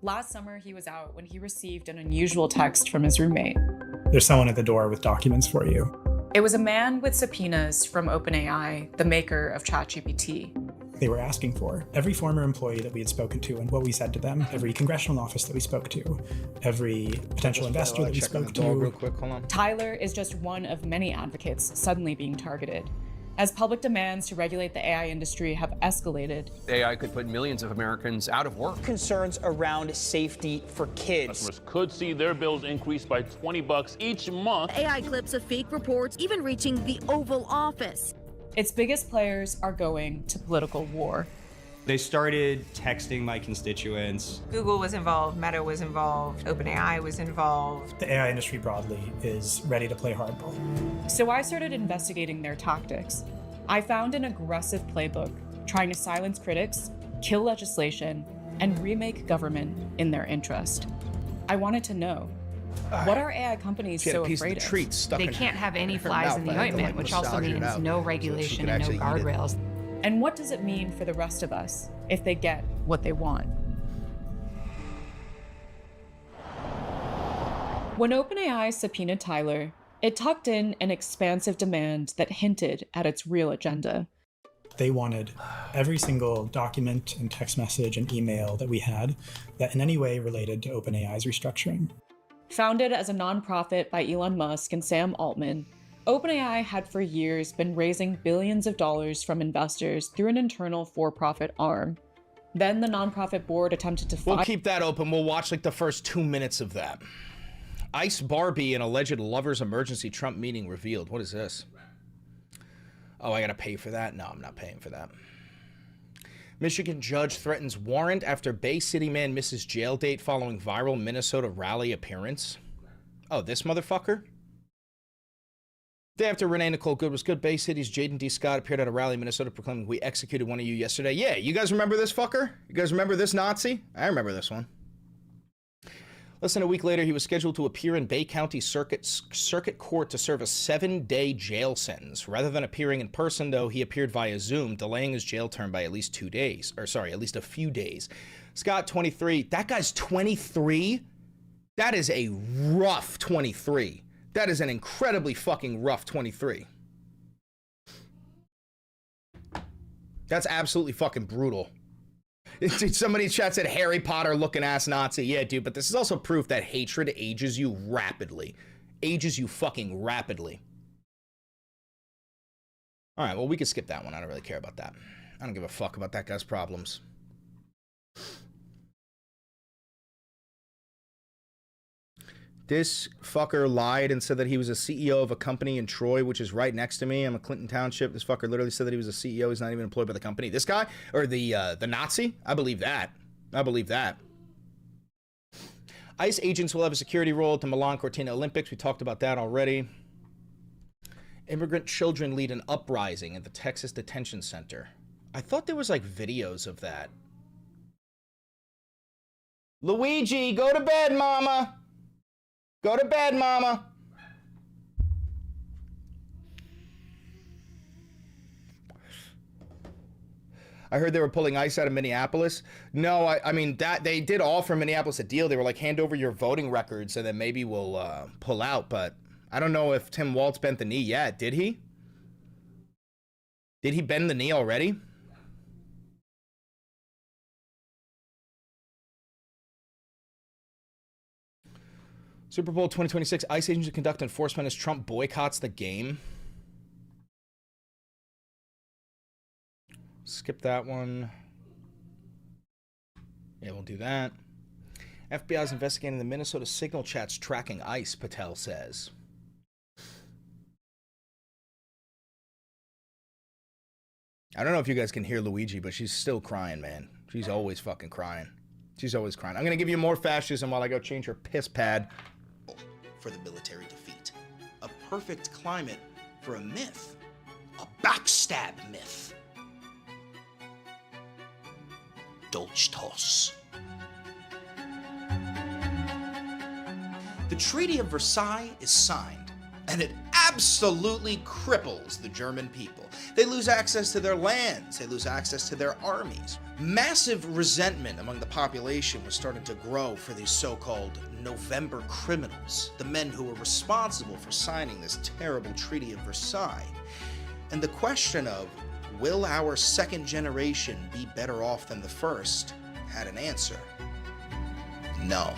Last summer, he was out when he received an unusual text from his roommate. There's someone at the door with documents for you. It was a man with subpoenas from OpenAI, the maker of ChatGPT. They were asking for every former employee that we had spoken to and what we said to them, every congressional office that we spoke to, every potential investor that we spoke to. Real quick, hold on. Tyler is just one of many advocates suddenly being targeted. As public demands to regulate the AI industry have escalated, AI could put millions of Americans out of work. Concerns around safety for kids. Customers could see their bills increase by $20 each month. AI clips of fake reports even reaching the Oval Office. Its biggest players are going to political war. They started texting my constituents. Google was involved, Meta was involved, OpenAI was involved. The AI industry broadly is ready to play hardball. So I started investigating their tactics. I found an aggressive playbook trying to silence critics, kill legislation, and remake government in their interest. I wanted to know, what are AI companies so afraid of? They can't have any flies in the ointment, which also means no regulation and no guardrails. And what does it mean for the rest of us if they get what they want? When OpenAI subpoenaed Tyler, it tucked in an expansive demand that hinted at its real agenda. They wanted every single document and text message and email that we had that in any way related to OpenAI's restructuring. Founded as a nonprofit by Elon Musk and Sam Altman, OpenAI had for years been raising billions of dollars from investors through an internal for-profit arm. Then the nonprofit board attempted to We'll keep that open. We'll watch like the first 2 minutes of that. Ice Barbie, an alleged lover's emergency Trump meeting revealed. What is this? Oh, I gotta pay for that? No, I'm not paying for that. Michigan judge threatens warrant after Bay City man misses jail date following viral Minnesota rally appearance. Oh, this motherfucker? Day after Renee Nicole Good was good, Bay City's Jaden D. Scott appeared at a rally in Minnesota proclaiming, "We executed one of you yesterday." Yeah, you guys remember this fucker? You guys remember this Nazi? I remember this one. Less than a week later, he was scheduled to appear in Bay County Circuit Court to serve a 7-day jail sentence. Rather than appearing in person, though, he appeared via Zoom, delaying his jail term by at least 2 days. Or sorry, at least a few days. Scott, 23. That guy's 23? That is a rough 23. That is an incredibly fucking rough 23. That's absolutely fucking brutal. Somebody in chat said Harry Potter looking ass Nazi. Yeah, dude, but this is also proof that hatred ages you rapidly. Ages you fucking rapidly. All right, well, we can skip that one. I don't really care about that. I don't give a fuck about that guy's problems. This fucker lied and said that he was a CEO of a company in Troy, which is right next to me. I'm a Clinton Township. This fucker literally said that he was a CEO. He's not even employed by the company. This guy? Or the Nazi? I believe that. I believe that. ICE agents will have a security role at the Milan Cortina Olympics. We talked about that already. Immigrant children lead an uprising at the Texas Detention Center. I thought there was like videos of that. Luigi, go to bed, mama. Go to bed, mama. I heard they were pulling ICE out of Minneapolis. No, I mean, that they did offer Minneapolis a deal. They were like, hand over your voting records and then maybe we'll pull out. But I don't know if Tim Walz bent the knee yet. Did he? Did he bend the knee already? Super Bowl 2026, ICE agents to conduct enforcement as Trump boycotts the game. Skip that one. Yeah, we'll do that. FBI is investigating the Minnesota signal chats tracking ICE, Patel says. I don't know if you guys can hear Luigi, but she's still crying, man. She's always fucking crying. She's always crying. I'm going to give you more fascism while I go change her piss pad. For the military defeat. A perfect climate for a myth. A backstab myth. Dolchtos. The Treaty of Versailles is signed, and it absolutely cripples the German people. They lose access to their lands, they lose access to their armies. Massive resentment among the population was starting to grow for these so-called November criminals, the men who were responsible for signing this terrible Treaty of Versailles. And the question of, will our second generation be better off than the first, had an answer. No.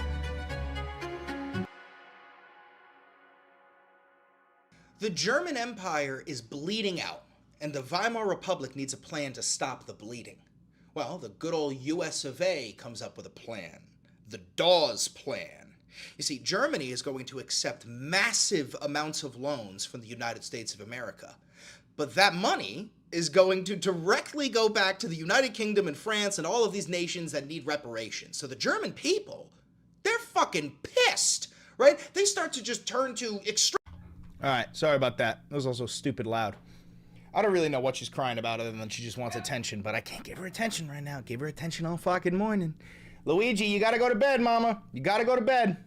The German Empire is bleeding out, and the Weimar Republic needs a plan to stop the bleeding. Well, the good old US of A comes up with a plan. The Dawes Plan. You see, Germany is going to accept massive amounts of loans from the United States of America. But that money is going to directly go back to the United Kingdom and France and all of these nations that need reparations. So the German people, they're fucking pissed, right? They start to just turn to extreme. All right, sorry about that. That was also stupid loud. I don't really know what she's crying about other than she just wants attention, but I can't give her attention right now. Give her attention all fucking morning. Luigi, you gotta go to bed, mama. You gotta go to bed.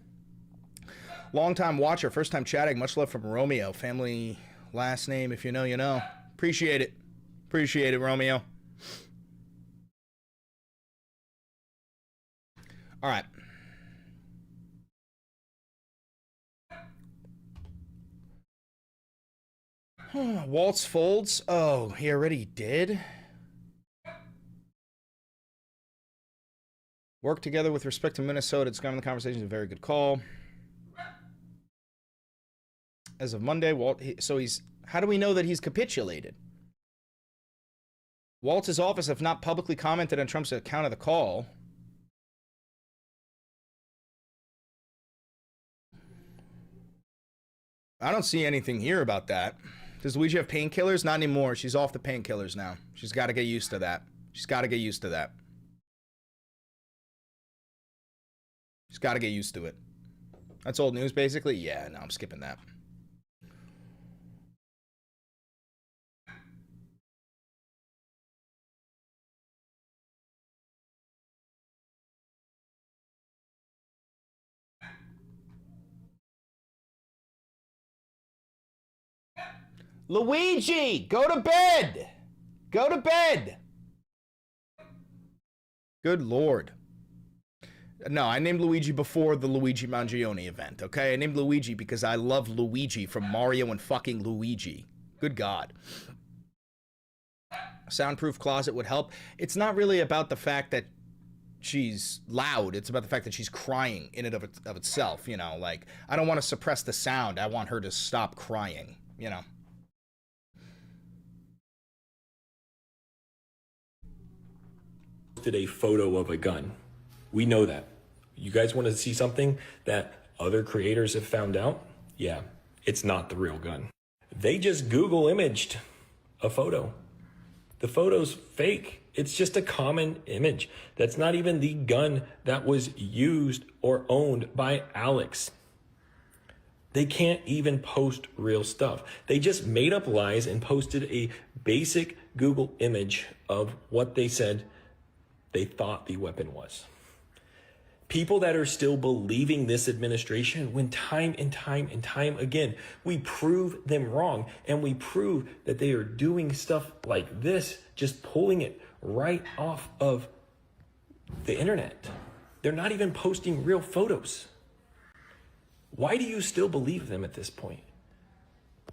Long-time watcher, first-time chatting. Much love from Romeo. Family last name, if you know, you know. Appreciate it. Appreciate it, Romeo. All right. Waltz folds. Oh, he already did? Work together with respect to Minnesota. It's gone in the conversation. Is a very good call. As of Monday, Walt. So he's. How do we know that he's capitulated? Waltz's office have not publicly commented on Trump's account of the call. I don't see anything here about that. Does Luigi have painkillers? Not anymore. She's off the painkillers now. She's got to get used to that. She's got to get used to that. She's got to get used to it. That's old news, basically? Yeah, no, I'm skipping that. Luigi, go to bed. Go to bed. Good Lord. No, I named Luigi before the Luigi Mangione event, okay? I named Luigi because I love Luigi from Mario and fucking Luigi. Good God. A soundproof closet would help. It's not really about the fact that she's loud. It's about the fact that she's crying in and of itself, you know? Like, I don't want to suppress the sound. I want her to stop crying, you know? A photo of a gun. We know that. You guys want to see something that other creators have found out? Yeah, it's not the real gun. They just Google imaged a photo. The photo's fake. It's just a common image. That's not even the gun that was used or owned by Alex. They can't even post real stuff. They just made up lies and posted a basic Google image of what they said they thought the weapon was. People that are still believing this administration, when time and time and time again, we prove them wrong and we prove that they are doing stuff like this, just pulling it right off of the internet. They're not even posting real photos. Why do you still believe them at this point?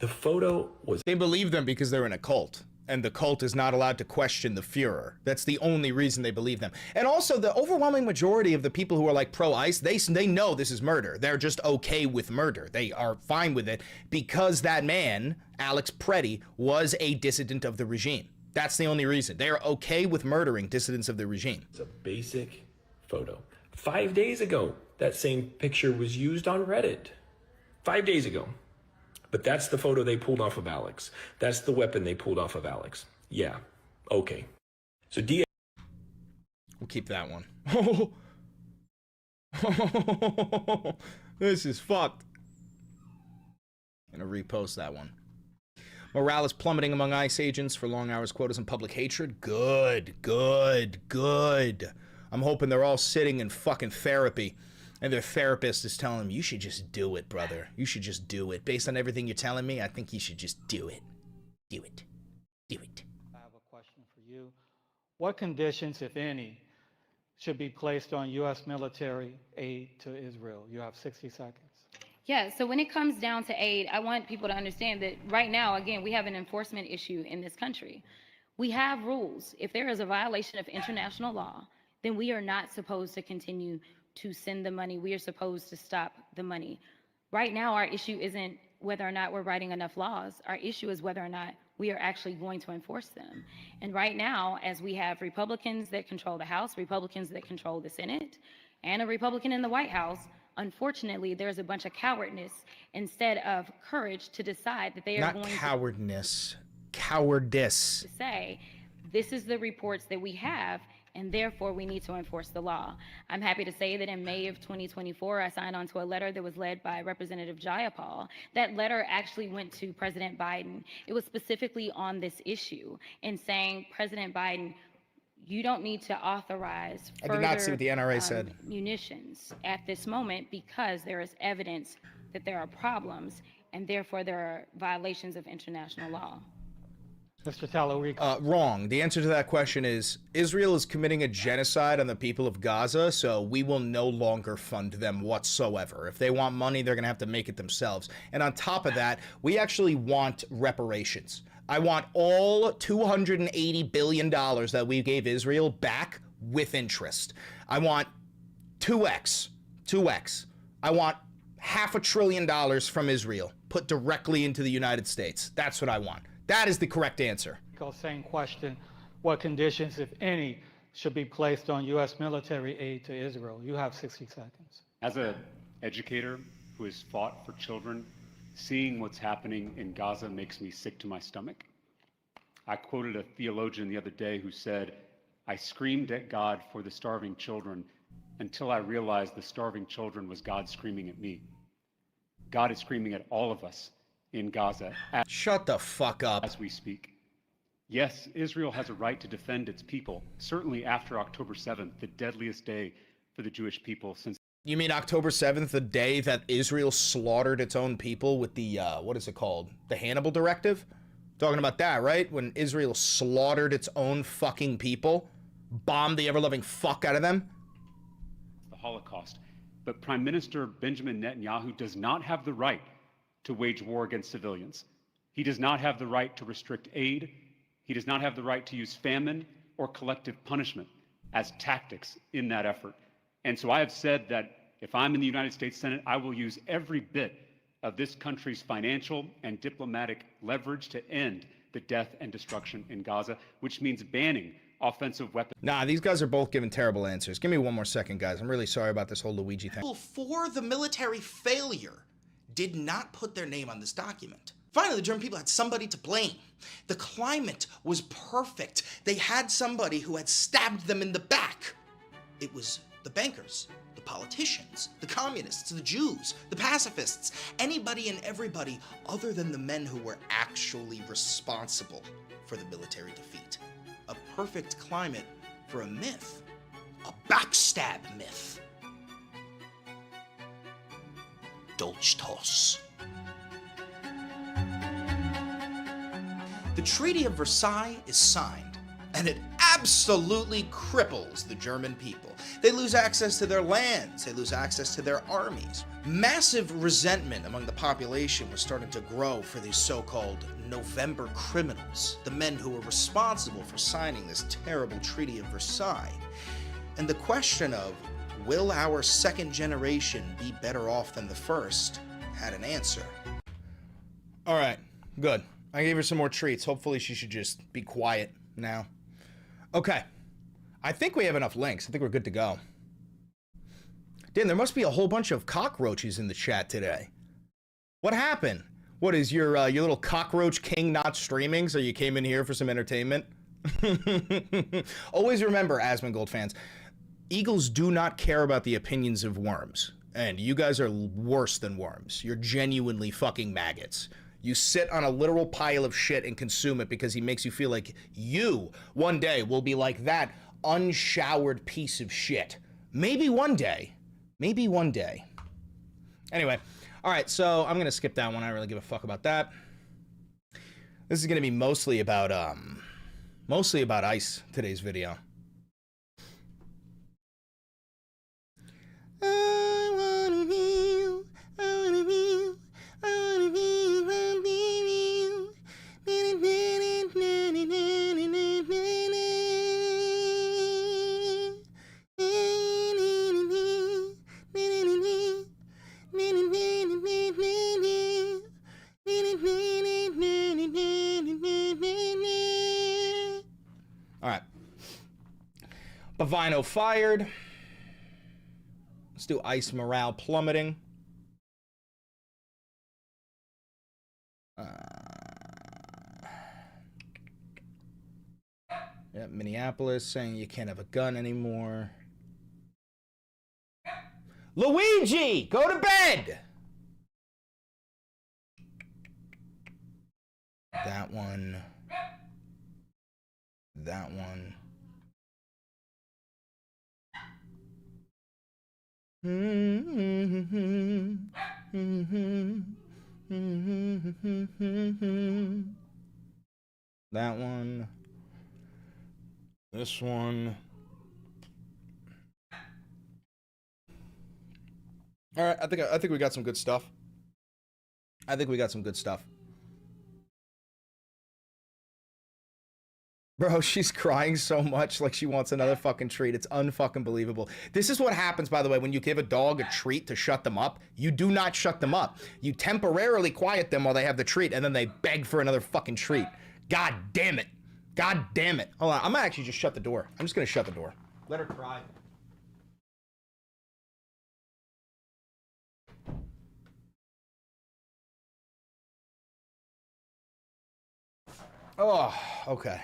The photo was... They believe them because they're in a cult. And the cult is not allowed to question the Fuhrer. That's the only reason they believe them. And also, the overwhelming majority of the people who are like pro-ICE, they know this is murder. They're just okay with murder. They are fine with it because that man, Alex Preddy, was a dissident of the regime. That's the only reason. They are okay with murdering dissidents of the regime. It's a basic photo. 5 days ago, that same picture was used on Reddit. 5 days ago. But that's the photo they pulled off of Alex. That's the weapon they pulled off of Alex. Yeah, okay. So DA... We'll keep that one. This is fucked. Gonna repost that one. Morale is plummeting among ICE agents for long hours, quotas, and public hatred. Good, good, good. I'm hoping they're all sitting in fucking therapy. And their therapist is telling them, you should just do it, brother. You should just do it. Based on everything you're telling me, I think you should just do it. Do it. Do it. I have a question for you. What conditions, if any, should be placed on U.S. military aid to Israel? You have 60 seconds. Yeah, so when it comes down to aid, I want people to understand that right now, again, we have an enforcement issue in this country. We have rules. If there is a violation of international law, then we are not supposed to continue to send the money. We are supposed to stop the money. Right now, our issue isn't whether or not we're writing enough laws. Our issue is whether or not we are actually going to enforce them. And right now, as we have Republicans that control the House, Republicans that control the Senate, and a Republican in the White House, unfortunately, there's a bunch of cowardness instead of courage to decide that they are going cowardness. Cowardice. To say, this is the reports that we have, and therefore we need to enforce the law. I'm happy to say that in May of 2024, I signed on to a letter that was led by Representative Jayapal. That letter actually went to President Biden. It was specifically on this issue and saying, President Biden, you don't need to authorize further I did not see what the NRA said. Munitions at this moment because there is evidence that there are problems and therefore there are violations of international law. Mr. Talarico. Wrong. The answer to that question is Israel is committing a genocide on the people of Gaza, so we will no longer fund them whatsoever. If they want money, they're going to have to make it themselves. And on top of that, we actually want reparations. I want all $280 billion that we gave Israel back with interest. I want 2x. I want $500 billion from Israel put directly into the United States. That's what I want. That is the correct answer. Same question. What conditions, if any, should be placed on U.S. military aid to Israel? You have 60 seconds. As an educator who has fought for children, seeing what's happening in Gaza makes me sick to my stomach. I quoted a theologian the other day who said, I screamed at God for the starving children until I realized the starving children was God screaming at me. God is screaming at all of us in Gaza. Shut the fuck up. As we speak. Yes, Israel has a right to defend its people, certainly after October 7th, the deadliest day for the Jewish people since... You mean October 7th, the day that Israel slaughtered its own people with the, what is it called? The Hannibal Directive? Talking about that, right? When Israel slaughtered its own fucking people, bombed the ever-loving fuck out of them. The Holocaust. But Prime Minister Benjamin Netanyahu does not have the right to wage war against civilians. He does not have the right to restrict aid. He does not have the right to use famine or collective punishment as tactics in that effort. And so I have said that if I'm in the United States Senate, I will use every bit of this country's financial and diplomatic leverage to end the death and destruction in Gaza, which means banning offensive weapons. Nah, these guys are both giving terrible answers. Give me one more second, guys. I'm really sorry about this whole Luigi thing. For the military failure did not put their name on this document. Finally, the German people had somebody to blame. The climate was perfect. They had somebody who had stabbed them in the back. It was the bankers, the politicians, the communists, the Jews, the pacifists, anybody and everybody other than the men who were actually responsible for the military defeat. A perfect climate for a myth, a backstab myth. Dolchstoss. The Treaty of Versailles is signed, and it absolutely cripples the German people. They lose access to their lands, they lose access to their armies. Massive resentment among the population was starting to grow for these so-called November criminals, the men who were responsible for signing this terrible Treaty of Versailles. And the question of, will our second generation be better off than the first, had an answer. All right, good. I gave her some more treats. Hopefully she should just be quiet now. Okay. I think we have enough links. I think we're good to go. Damn, there must be a whole bunch of cockroaches in the chat today. What happened? What is your little cockroach king not streaming, so you came in here for some entertainment? Always remember, Asmongold fans, eagles do not care about the opinions of worms. And you guys are worse than worms. You're genuinely fucking maggots. You sit on a literal pile of shit and consume it because he makes you feel like you, one day, will be like that unshowered piece of shit. Maybe one day. Maybe one day. Anyway, all right, so I'm going to skip that one. I don't really give a fuck about that. This is going to be mostly about ICE, today's video. Bavino fired. Let's do ICE morale plummeting. Yeah, Minneapolis saying you can't have a gun anymore. Luigi, go to bed. That one. That one. That one. This one. All right, I think we got some good stuff. I think we got some good stuff. Bro, she's crying so much like she wants another fucking treat. It's unfucking believable. This is what happens, by the way, when you give a dog a treat to shut them up. You do not shut them up. You temporarily quiet them while they have the treat, and then they beg for another fucking treat. God damn it. God damn it. Hold on, I'm gonna actually just shut the door. I'm just gonna shut the door. Let her cry. Oh, okay.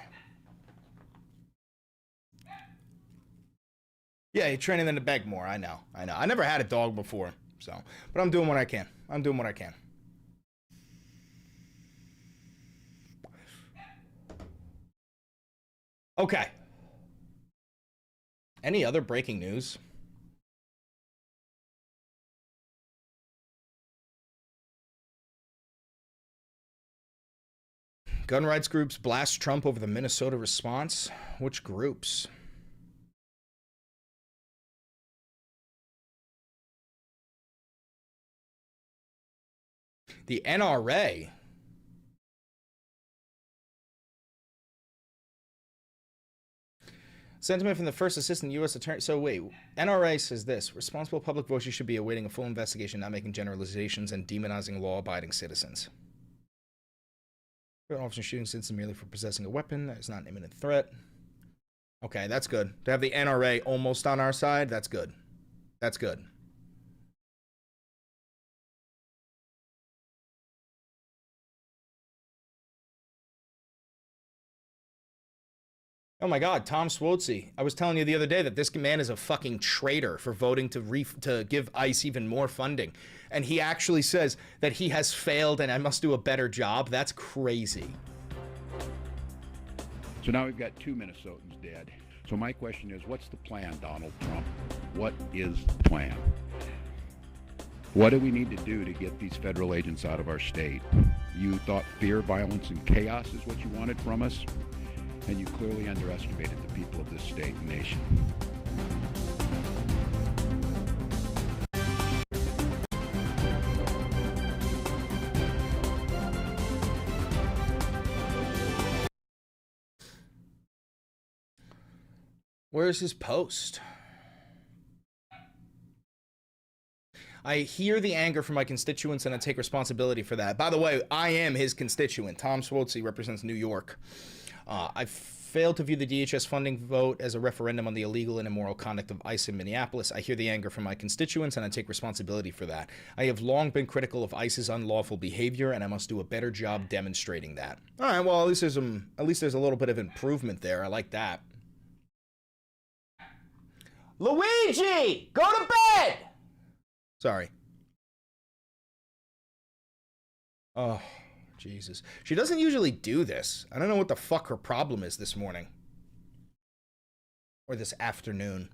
Yeah, you're training them to beg more. I know. I never had a dog before, so. But I'm doing what I can. I'm doing what I can. Okay. Any other breaking news? Gun rights groups blast Trump over the Minnesota response. Which groups? The NRA. Sentiment from the first assistant U.S. attorney. So wait, NRA says this: responsible public voices should be awaiting a full investigation, not making generalizations and demonizing law-abiding citizens. Officer shooting citizens merely for possessing a weapon that is not an imminent threat. Okay, that's good. To have the NRA almost on our side, that's good. That's good. Oh my God, Tom Swozy. I was telling you the other day that this man is a fucking traitor for voting to give ICE even more funding. And he actually says that he has failed and I must do a better job. That's crazy. So now we've got 2 Minnesotans dead. So my question is, what's the plan, Donald Trump? What is the plan? What do we need to do to get these federal agents out of our state? You thought fear, violence, and chaos is what you wanted from us? And you clearly underestimated the people of this state and nation. Where's his post? I hear the anger from my constituents and I take responsibility for that. By the way, I am his constituent. Tom Swozy represents New York. I failed to view the DHS funding vote as a referendum on the illegal and immoral conduct of ICE in Minneapolis. I hear the anger from my constituents, and I take responsibility for that. I have long been critical of ICE's unlawful behavior, and I must do a better job demonstrating that. All right, well, at least there's a little bit of improvement there. I like that. Luigi, go to bed! Sorry. Oh. Jesus. She doesn't usually do this. I don't know what the fuck her problem is this morning. Or this afternoon.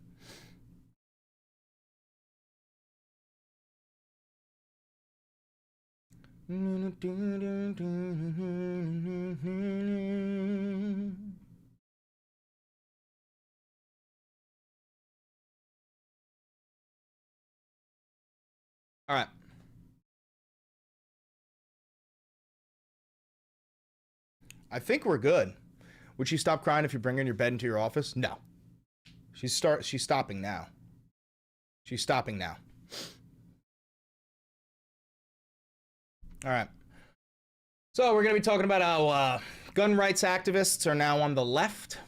All right. I think we're good. Would she stop crying if you bring her in your bed into your office? No. She's stopping now. She's stopping now. All right. So we're going to be talking about how gun rights activists are now on the left.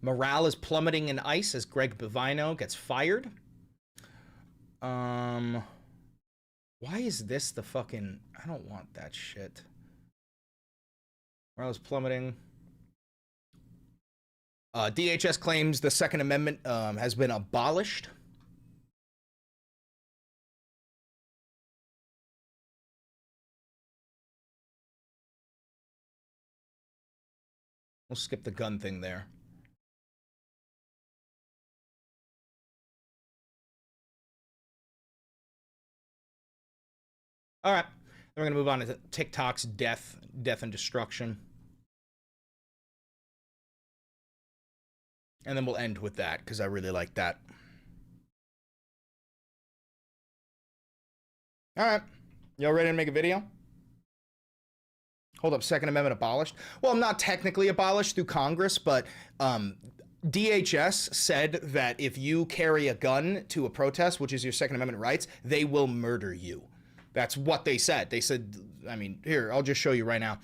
Morale is plummeting in ICE as Greg Bovino gets fired. Why is this the fucking... I don't want that shit. Morale is plummeting. DHS claims the Second Amendment has been abolished. We'll skip the gun thing there. All right. Then we're going to move on to TikTok's death and destruction. And then we'll end with that, because I really like that. All right. Y'all ready to make a video? Hold up, Second Amendment abolished? Well, not technically abolished through Congress, but DHS said that if you carry a gun to a protest, which is your Second Amendment rights, they will murder you. That's what they said. They said, I mean, here, I'll just show you right now.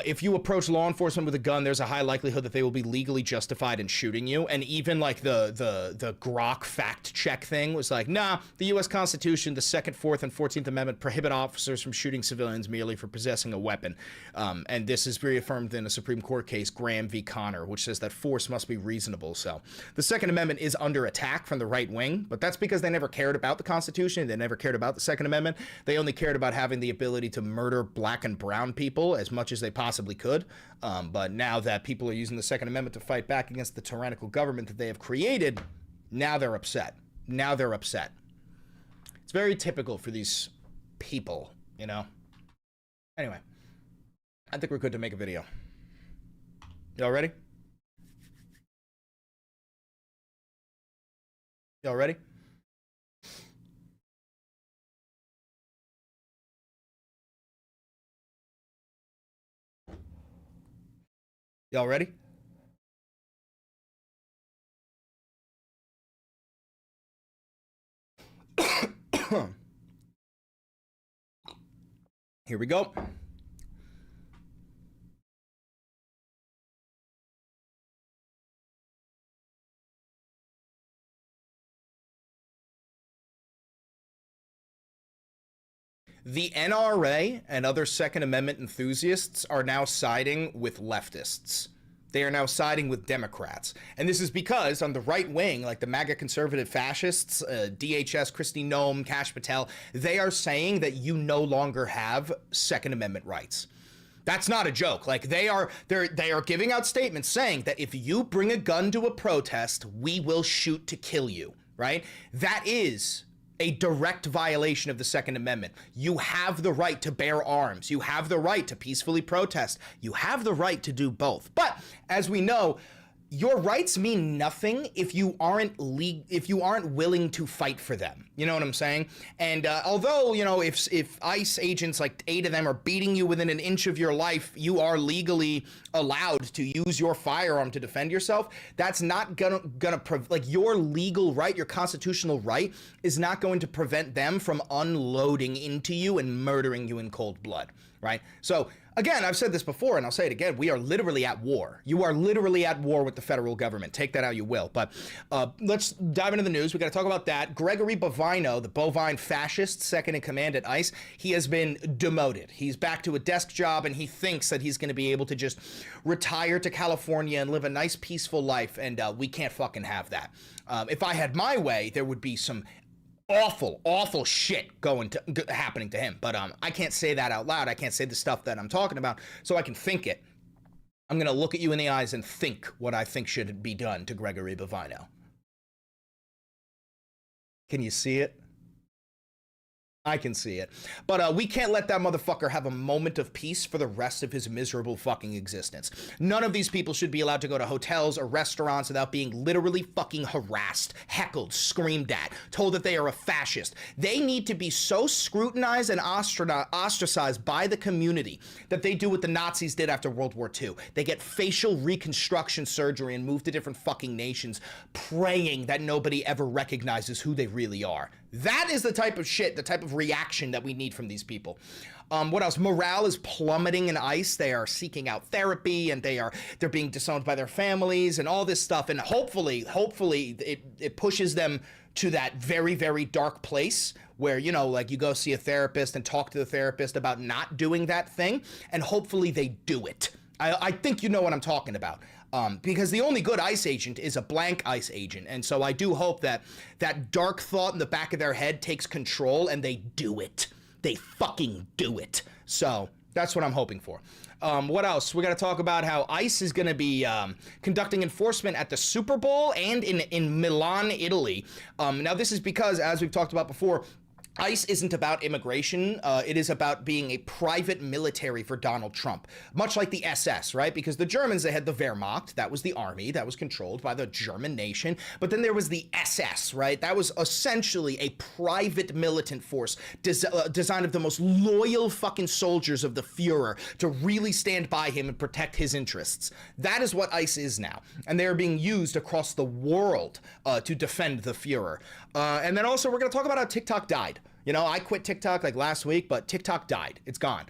If you approach law enforcement with a gun, there's a high likelihood that they will be legally justified in shooting you. And even like the Grok fact check thing was like, nah, the U.S. Constitution, the 2nd, 4th, and 14th Amendment prohibit officers from shooting civilians merely for possessing a weapon. And this is reaffirmed in a Supreme Court case, Graham v. Connor, which says that force must be reasonable. So the Second Amendment is under attack from the right wing, but that's because they never cared about the Constitution. They never cared about the Second Amendment. They only cared about having the ability to murder black and brown people as much as they possibly could. But now that people are using the Second Amendment to fight back against the tyrannical government that they have created, now they're upset. Now they're upset. It's very typical for these people, you know? Anyway. I think we're good to make a video. Y'all ready? Y'all ready? Y'all ready? Here we go. The NRA and other Second Amendment enthusiasts are now siding with leftists. They are now siding with Democrats. And this is because on the right wing, like the MAGA conservative fascists, DHS, Kristi Noem, Kash Patel, they are saying that you no longer have Second Amendment rights. That's not a joke. Like they are giving out statements saying that if you bring a gun to a protest, we will shoot to kill you, right? That is a direct violation of the Second Amendment. You have the right to bear arms. You have the right to peacefully protest. You have the right to do both. But as we know, your rights mean nothing if you aren't willing to fight for them. You know what I'm saying? And although, you know, if ICE agents, like 8 of them, are beating you within an inch of your life, you are legally allowed to use your firearm to defend yourself. That's not gonna like your legal right, your constitutional right is not going to prevent them from unloading into you and murdering you in cold blood, right? So again, I've said this before and I'll say it again. We are literally at war. You are literally at war with the federal government. Take that how you will. But let's dive into the news. We got to talk about that. Gregory Bovino, the bovine fascist second in command at ICE, he has been demoted. He's back to a desk job and he thinks that he's going to be able to just retire to California and live a nice, peaceful life. And we can't fucking have that. If I had my way, there would be some awful shit happening to him. But I can't say that out loud. I can't say the stuff that I'm talking about, so I can think it. I'm gonna look at you in the eyes and think what I think should be done to Gregory Bovino. Can you see it? I can see it. But we can't let that motherfucker have a moment of peace for the rest of his miserable fucking existence. None of these people should be allowed to go to hotels or restaurants without being literally fucking harassed, heckled, screamed at, told that they are a fascist. They need to be so scrutinized and ostracized by the community that they do what the Nazis did after World War II. They get facial reconstruction surgery and move to different fucking nations, praying that nobody ever recognizes who they really are. That is the type of shit, the type of reaction that we need from these people. What else? Morale is plummeting in ICE. They are seeking out therapy and they're being disowned by their families and all this stuff. And hopefully it pushes them to that very, very dark place where, you know, like you go see a therapist and talk to the therapist about not doing that thing. And hopefully they do it. I think you know what I'm talking about. Because the only good ICE agent is a blank ICE agent. And so I do hope that that dark thought in the back of their head takes control and they do it. They fucking do it. So that's what I'm hoping for. What else? We got to talk about how ICE is going to be conducting enforcement at the Super Bowl and in Milan, Italy. Now, this is because, as we've talked about before, ICE isn't about immigration. It is about being a private military for Donald Trump, much like the SS, right? Because the Germans, they had the Wehrmacht. That was the army that was controlled by the German nation. But then there was the SS, right? That was essentially a private militant force designed of the most loyal fucking soldiers of the Fuhrer to really stand by him and protect his interests. That is what ICE is now. And they are being used across the world to defend the Fuhrer. And then also we're going to talk about how TikTok died. You know, I quit TikTok like last week, but TikTok died. It's gone.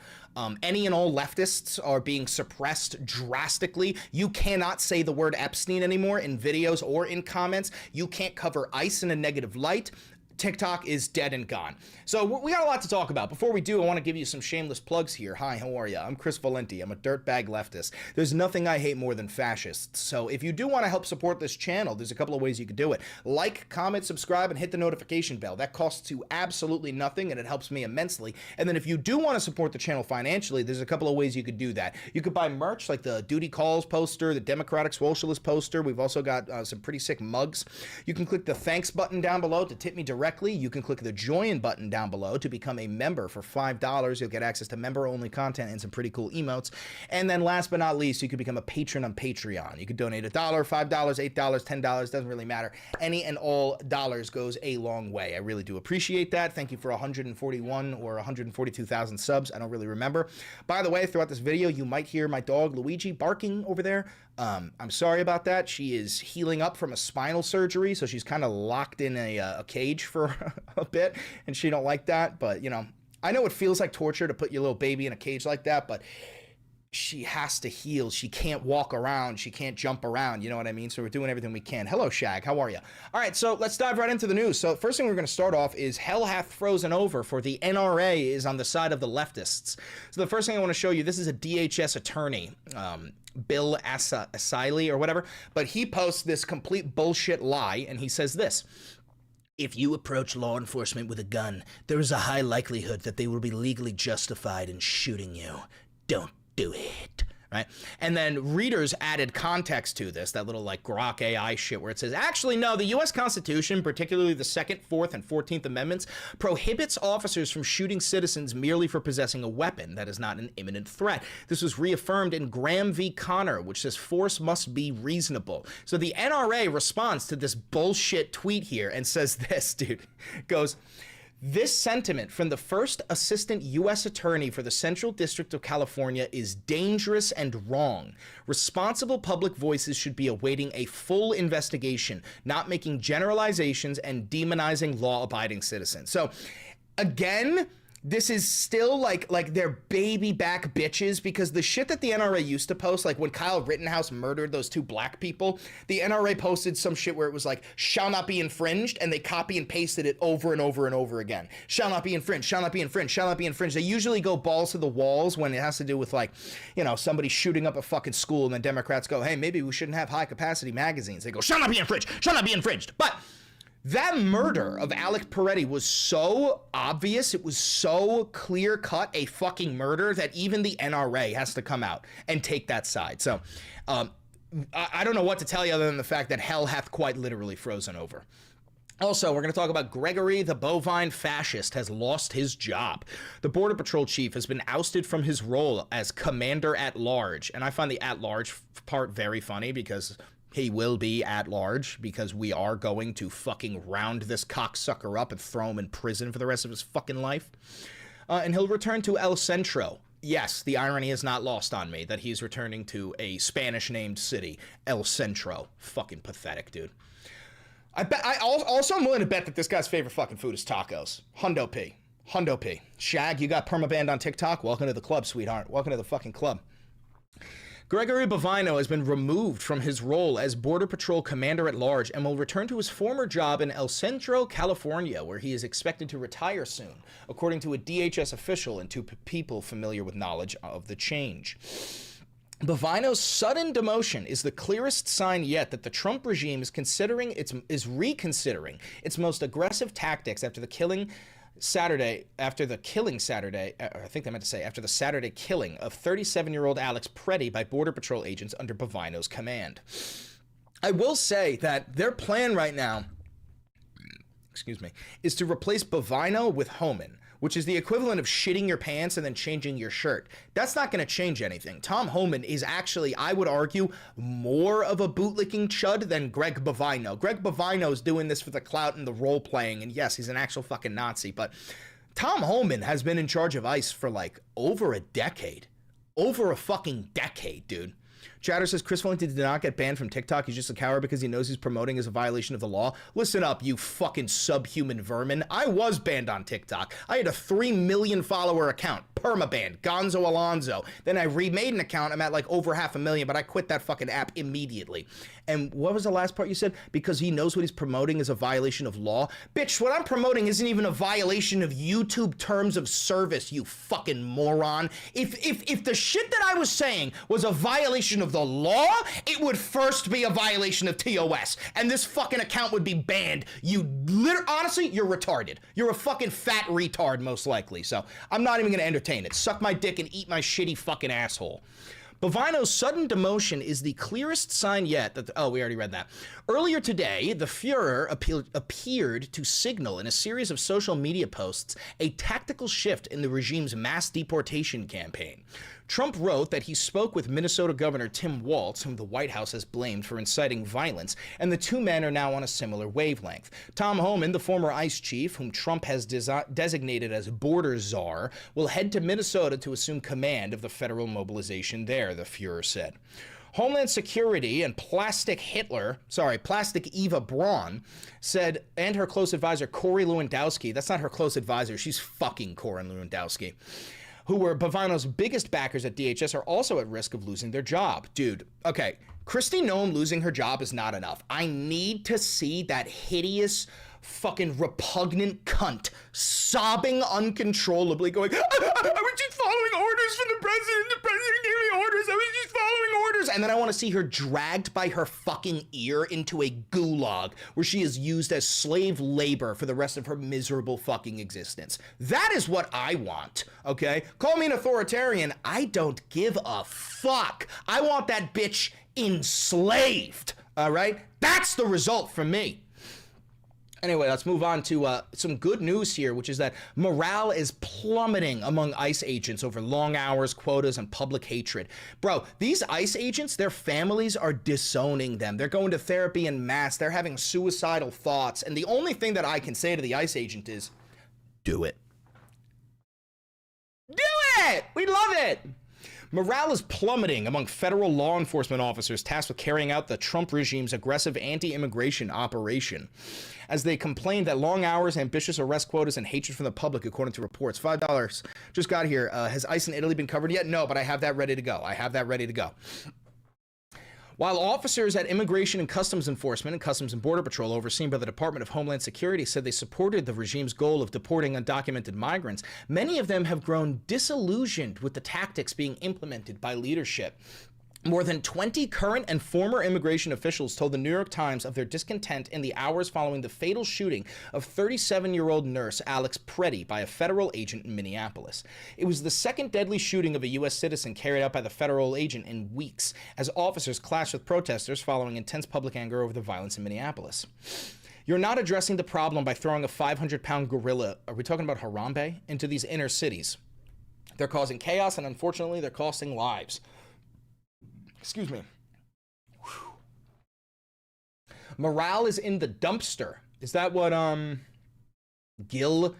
Any and all leftists are being suppressed drastically. You cannot say the word Epstein anymore in videos or in comments. You can't cover ICE in a negative light. TikTok is dead and gone. So we got a lot to talk about. Before we do, I want to give you some shameless plugs here. Hi, how are you? I'm Chris Valenti. I'm a dirtbag leftist. There's nothing I hate more than fascists. So if you do want to help support this channel, there's a couple of ways you could do it. Like, comment, subscribe, and hit the notification bell. That costs you absolutely nothing, and it helps me immensely. And then if you do want to support the channel financially, there's a couple of ways you could do that. You could buy merch like the Duty Calls poster, the Democratic Socialist poster. We've also got some pretty sick mugs. You can click the thanks button down below to tip me directly. directly, you can click the join button down below to become a member for $5. You'll get access to member-only content and some pretty cool emotes. And then last but not least, you can become a patron on Patreon. You can donate $1, $5, $8, $10, doesn't really matter. Any and all dollars goes a long way. I really do appreciate that. Thank you for 141 or 142,000 subs. I don't really remember. By the way, throughout this video, you might hear my dog Luigi barking over there. I'm sorry about that. She is healing up from a spinal surgery, so she's kind of locked in a cage for a bit, and she don't like that. But, you know, I know it feels like torture to put your little baby in a cage like that, but she has to heal. She can't walk around. She can't jump around. You know what I mean? So we're doing everything we can. Hello, Shag. How are you? All right, so let's dive right into the news. So first thing we're going to start off is hell hath frozen over for the NRA is on the side of the leftists. So the first thing I want to show you, this is a DHS attorney, Bill Asili or whatever, but he posts this complete bullshit lie, and he says this: if you approach law enforcement with a gun, there is a high likelihood that they will be legally justified in shooting you. Don't do it. Right? And then readers added context to this, that little like Grok AI shit where it says, actually, no, the U.S. Constitution, particularly the 2nd, 4th, and 14th Amendments, prohibits officers from shooting citizens merely for possessing a weapon that is not an imminent threat. This was reaffirmed in Graham v. Connor, which says force must be reasonable. So the NRA responds to this bullshit tweet here and says this, dude, goes, this sentiment from the first assistant U.S. attorney for the Central District of California is dangerous and wrong. Responsible public voices should be awaiting a full investigation, not making generalizations and demonizing law-abiding citizens. So, again, this is still like they're baby back bitches, because the shit that the NRA used to post, like when Kyle Rittenhouse murdered those 2 black people, the NRA posted some shit where it was like, shall not be infringed, and they copy and pasted it over and over and over again. Shall not be infringed, shall not be infringed, shall not be infringed. They usually go balls to the walls when it has to do with, like, you know, somebody shooting up a fucking school, and then Democrats go, hey, maybe we shouldn't have high capacity magazines. They go, shall not be infringed, shall not be infringed. But that murder of Alex Peretti was so obvious, it was so clear-cut a fucking murder that even the NRA has to come out and take that side. So I don't know what to tell you other than the fact that hell hath quite literally frozen over. Also, we're going to talk about Gregory the bovine fascist has lost his job. The Border Patrol chief has been ousted from his role as commander at large. And I find the at large part very funny, because he will be at large, because we are going to fucking round this cocksucker up and throw him in prison for the rest of his fucking life. And he'll return to El Centro. Yes, the irony is not lost on me that he's returning to a Spanish-named city, El Centro. Fucking pathetic, dude. I'm willing to bet that this guy's favorite fucking food is tacos. Hundo P. Hundo P. Shag, you got permabanned on TikTok? Welcome to the club, sweetheart. Welcome to the fucking club. Gregory Bovino has been removed from his role as Border Patrol Commander-at-Large and will return to his former job in El Centro, California, where he is expected to retire soon, according to a DHS official and 2 people familiar with knowledge of the change. Bovino's sudden demotion is the clearest sign yet that the Trump regime is reconsidering its most aggressive tactics after the Saturday killing of 37-year-old Alex Peretti by Border Patrol agents under Bovino's command. I will say that their plan right now, is to replace Bovino with Homan, which is the equivalent of shitting your pants and then changing your shirt. That's not going to change anything. Tom Homan is actually, I would argue, more of a bootlicking chud than Greg Bovino. Greg Bovino's doing this for the clout and the role-playing, and yes, he's an actual fucking Nazi, but Tom Homan has been in charge of ICE for like over a decade. Over a fucking decade, dude. Chatter says Chris Wellington did not get banned from TikTok. He's just a coward because he knows he's promoting as a violation of the law. Listen up, you fucking subhuman vermin. I was banned on TikTok. I had a 3 million follower account. Permabanned. Gonzo Alonzo. Then I remade an account. I'm at like over 500,000, but I quit that fucking app immediately. And what was the last part you said? Because he knows what he's promoting is a violation of law? Bitch, what I'm promoting isn't even a violation of YouTube terms of service, you fucking moron. If the shit that I was saying was a violation of the law, it would first be a violation of TOS, and this fucking account would be banned. Honestly, you're retarded. You're a fucking fat retard, most likely. So I'm not even gonna entertain it. Suck my dick and eat my shitty fucking asshole. Bovino's sudden demotion is the clearest sign yet that, oh, we already read that. Earlier today, the Fuhrer appeared to signal in a series of social media posts a tactical shift in the regime's mass deportation campaign. Trump wrote that he spoke with Minnesota Governor Tim Walz, whom the White House has blamed for inciting violence, and the two men are now on a similar wavelength. Tom Homan, the former ICE chief, whom Trump has designated as border czar, will head to Minnesota to assume command of the federal mobilization there, the Fuhrer said. Homeland Security and Plastic Eva Braun said, and her close advisor, Corey Lewandowski, that's not her close advisor, she's fucking Corey Lewandowski, who were Bovino's biggest backers at DHS, are also at risk of losing their job. Dude, okay, Kristi Noem losing her job is not enough. I need to see that hideous, fucking repugnant cunt sobbing uncontrollably going, I was just following orders from the president gave me orders, I was just following orders. And then I want to see her dragged by her fucking ear into a gulag where she is used as slave labor for the rest of her miserable fucking existence. That is what I want, okay? Call me an authoritarian, I don't give a fuck. I want that bitch enslaved, all right? That's the result for me. Anyway, let's move on to some good news here, which is that morale is plummeting among ICE agents over long hours, quotas, and public hatred. Bro, these ICE agents, their families are disowning them. They're going to therapy en masse. They're having suicidal thoughts. And the only thing that I can say to the ICE agent is, do it. Do it! We love it! Morale is plummeting among federal law enforcement officers tasked with carrying out the Trump regime's aggressive anti-immigration operation, as they complain that long hours, ambitious arrest quotas, and hatred from the public, according to reports. $5 just got here. Has ICE in Italy been covered yet? No, but I have that ready to go. While officers at Immigration and Customs Enforcement and Customs and Border Patrol, overseen by the Department of Homeland Security, said they supported the regime's goal of deporting undocumented migrants, many of them have grown disillusioned with the tactics being implemented by leadership. More than 20 current and former immigration officials told the New York Times of their discontent in the hours following the fatal shooting of 37-year-old nurse Alex Preddy by a federal agent in Minneapolis. It was the second deadly shooting of a U.S. citizen carried out by the federal agent in weeks, as officers clashed with protesters following intense public anger over the violence in Minneapolis. You're not addressing the problem by throwing a 500-pound gorilla, are we talking about Harambe, into these inner cities. They're causing chaos, and unfortunately, they're costing lives. Excuse me. Whew. Morale is in the dumpster. Is that what Gil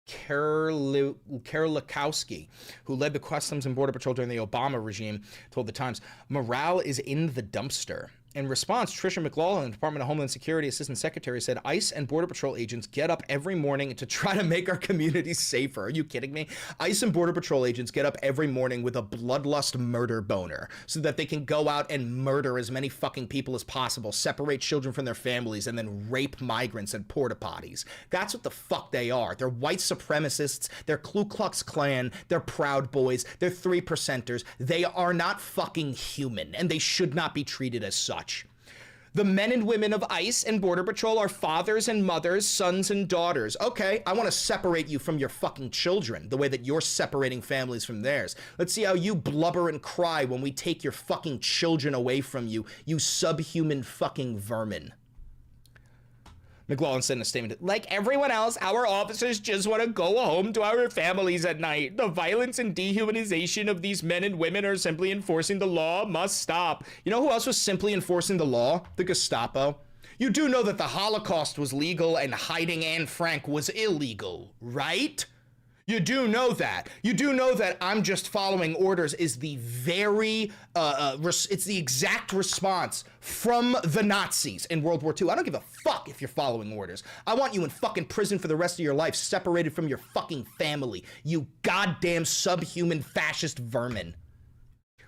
Kerlikowski, who led the Customs and Border Patrol during the Obama regime, told the Times? Morale is in the dumpster. In response, Tricia McLaughlin, Department of Homeland Security Assistant Secretary, said ICE and Border Patrol agents get up every morning to try to make our communities safer. Are you kidding me? ICE and Border Patrol agents get up every morning with a bloodlust murder boner so that they can go out and murder as many fucking people as possible, separate children from their families, and then rape migrants at porta potties. That's what the fuck they are. They're white supremacists. They're Ku Klux Klan. They're Proud Boys. They're 3%ers. They are not fucking human, and they should not be treated as such. The men and women of ICE and Border Patrol are fathers and mothers, sons and daughters. Okay, I want to separate you from your fucking children, the way that you're separating families from theirs. Let's see how you blubber and cry when we take your fucking children away from you, you subhuman fucking vermin. McLaughlin said in a statement, like everyone else, our officers just want to go home to our families at night. The violence and dehumanization of these men and women are simply enforcing the law must stop. You know who else was simply enforcing the law? The Gestapo. You do know that the Holocaust was legal and hiding Anne Frank was illegal, right? You do know that. You do know that I'm just following orders is the very, it's the exact response from the Nazis in World War II. I don't give a fuck if you're following orders. I want you in fucking prison for the rest of your life, separated from your fucking family, you goddamn subhuman fascist vermin.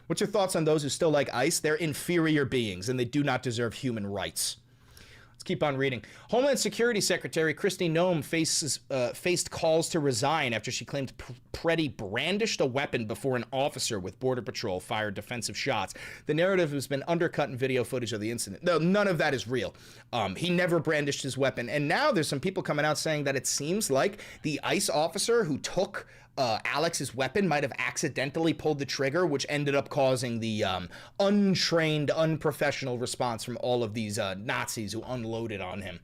What's your thoughts on those who still like ICE? They're inferior beings and they do not deserve human rights. Let's keep on reading. Homeland Security Secretary Kristi Noem faced calls to resign after she claimed Preddy brandished a weapon before an officer with Border Patrol fired defensive shots. The narrative has been undercut in video footage of the incident. No, none of that is real. He never brandished his weapon. And now there's some people coming out saying that it seems like the ICE officer who took Alex's weapon might have accidentally pulled the trigger, which ended up causing the untrained, unprofessional response from all of these Nazis who unloaded on him.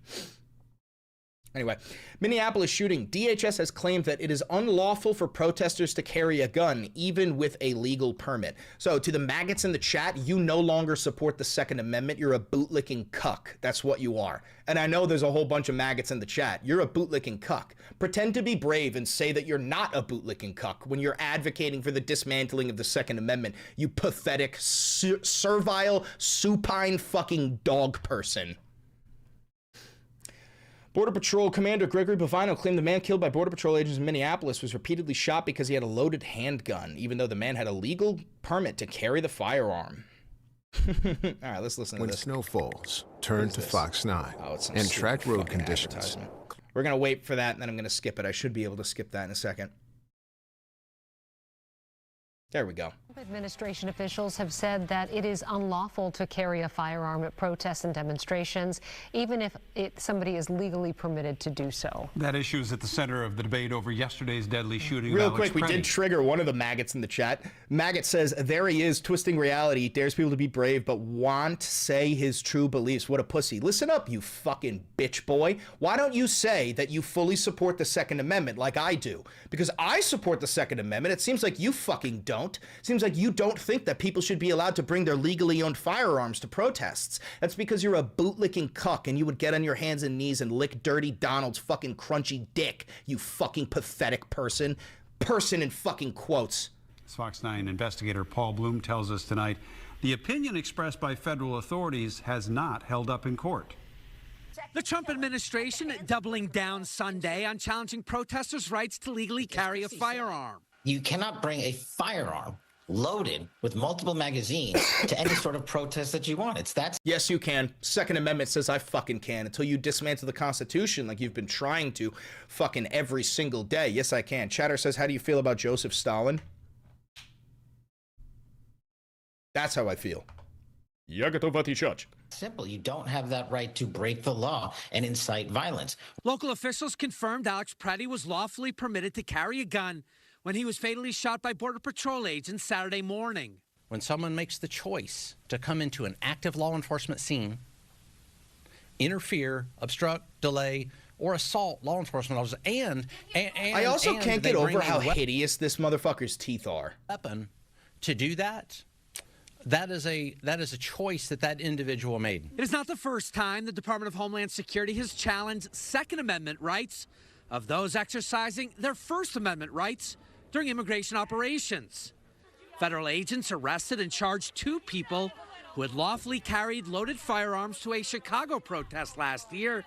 Anyway, Minneapolis shooting. DHS has claimed that it is unlawful for protesters to carry a gun, even with a legal permit. So to the maggots in the chat, you no longer support the Second Amendment. You're a bootlicking cuck. That's what you are. And I know there's a whole bunch of maggots in the chat. You're a bootlicking cuck. Pretend to be brave and say that you're not a bootlicking cuck when you're advocating for the dismantling of the Second Amendment. You pathetic, servile, supine fucking dog person. Border Patrol Commander Gregory Bovino claimed the man killed by Border Patrol agents in Minneapolis was repeatedly shot because he had a loaded handgun, even though the man had a legal permit to carry the firearm. All right, let's listen to When this. snow falls, turn to Fox 9 and track road conditions. We're going to wait for that, and then I'm going to skip it. I should be able to skip that in a second. There we go. Administration officials have said that it is unlawful to carry a firearm at protests and demonstrations, even if somebody is legally permitted to do so. That issue is at the center of the debate over yesterday's deadly shooting. Real of Alex quick, we did trigger one of the maggots in the chat. Maggot says, there he is, twisting reality, dares people to be brave, but won't say his true beliefs. What a pussy. Listen up, you fucking bitch boy. Why don't you say that you fully support the Second Amendment like I do? Because I support the Second Amendment. It seems like you fucking don't. Seems like you don't think that people should be allowed to bring their legally owned firearms to protests. That's because you're a bootlicking cuck and you would get on your hands and knees and lick Dirty Donald's fucking crunchy dick, you fucking pathetic person. Person in fucking quotes. Fox 9 investigator Paul Bloom tells us tonight the opinion expressed by federal authorities has not held up in court. The Trump administration doubling down Sunday on challenging protesters' rights to legally carry a firearm. You cannot bring a firearm loaded with multiple magazines to any sort of protest that you want. It's that. Yes, you can. Second Amendment says I fucking can until you dismantle the Constitution like you've been trying to fucking every single day. Yes, I can. Chatter says, how do you feel about Joseph Stalin? That's how I feel. Simple. You don't have that right to break the law and incite violence. Local officials confirmed Alex Preddy was lawfully permitted to carry a gun when he was fatally shot by Border Patrol agents Saturday morning. When someone makes the choice to come into an active law enforcement scene, interfere, obstruct, delay, or assault law enforcement officers, and I also can't get over how hideous this motherfucker's teeth are. Weapon to do that. That is a choice that individual made. It is not the first time the Department of Homeland Security has challenged Second Amendment rights of those exercising their First Amendment rights during immigration operations. Federal agents arrested and charged 2 people who had lawfully carried loaded firearms to a Chicago protest last year,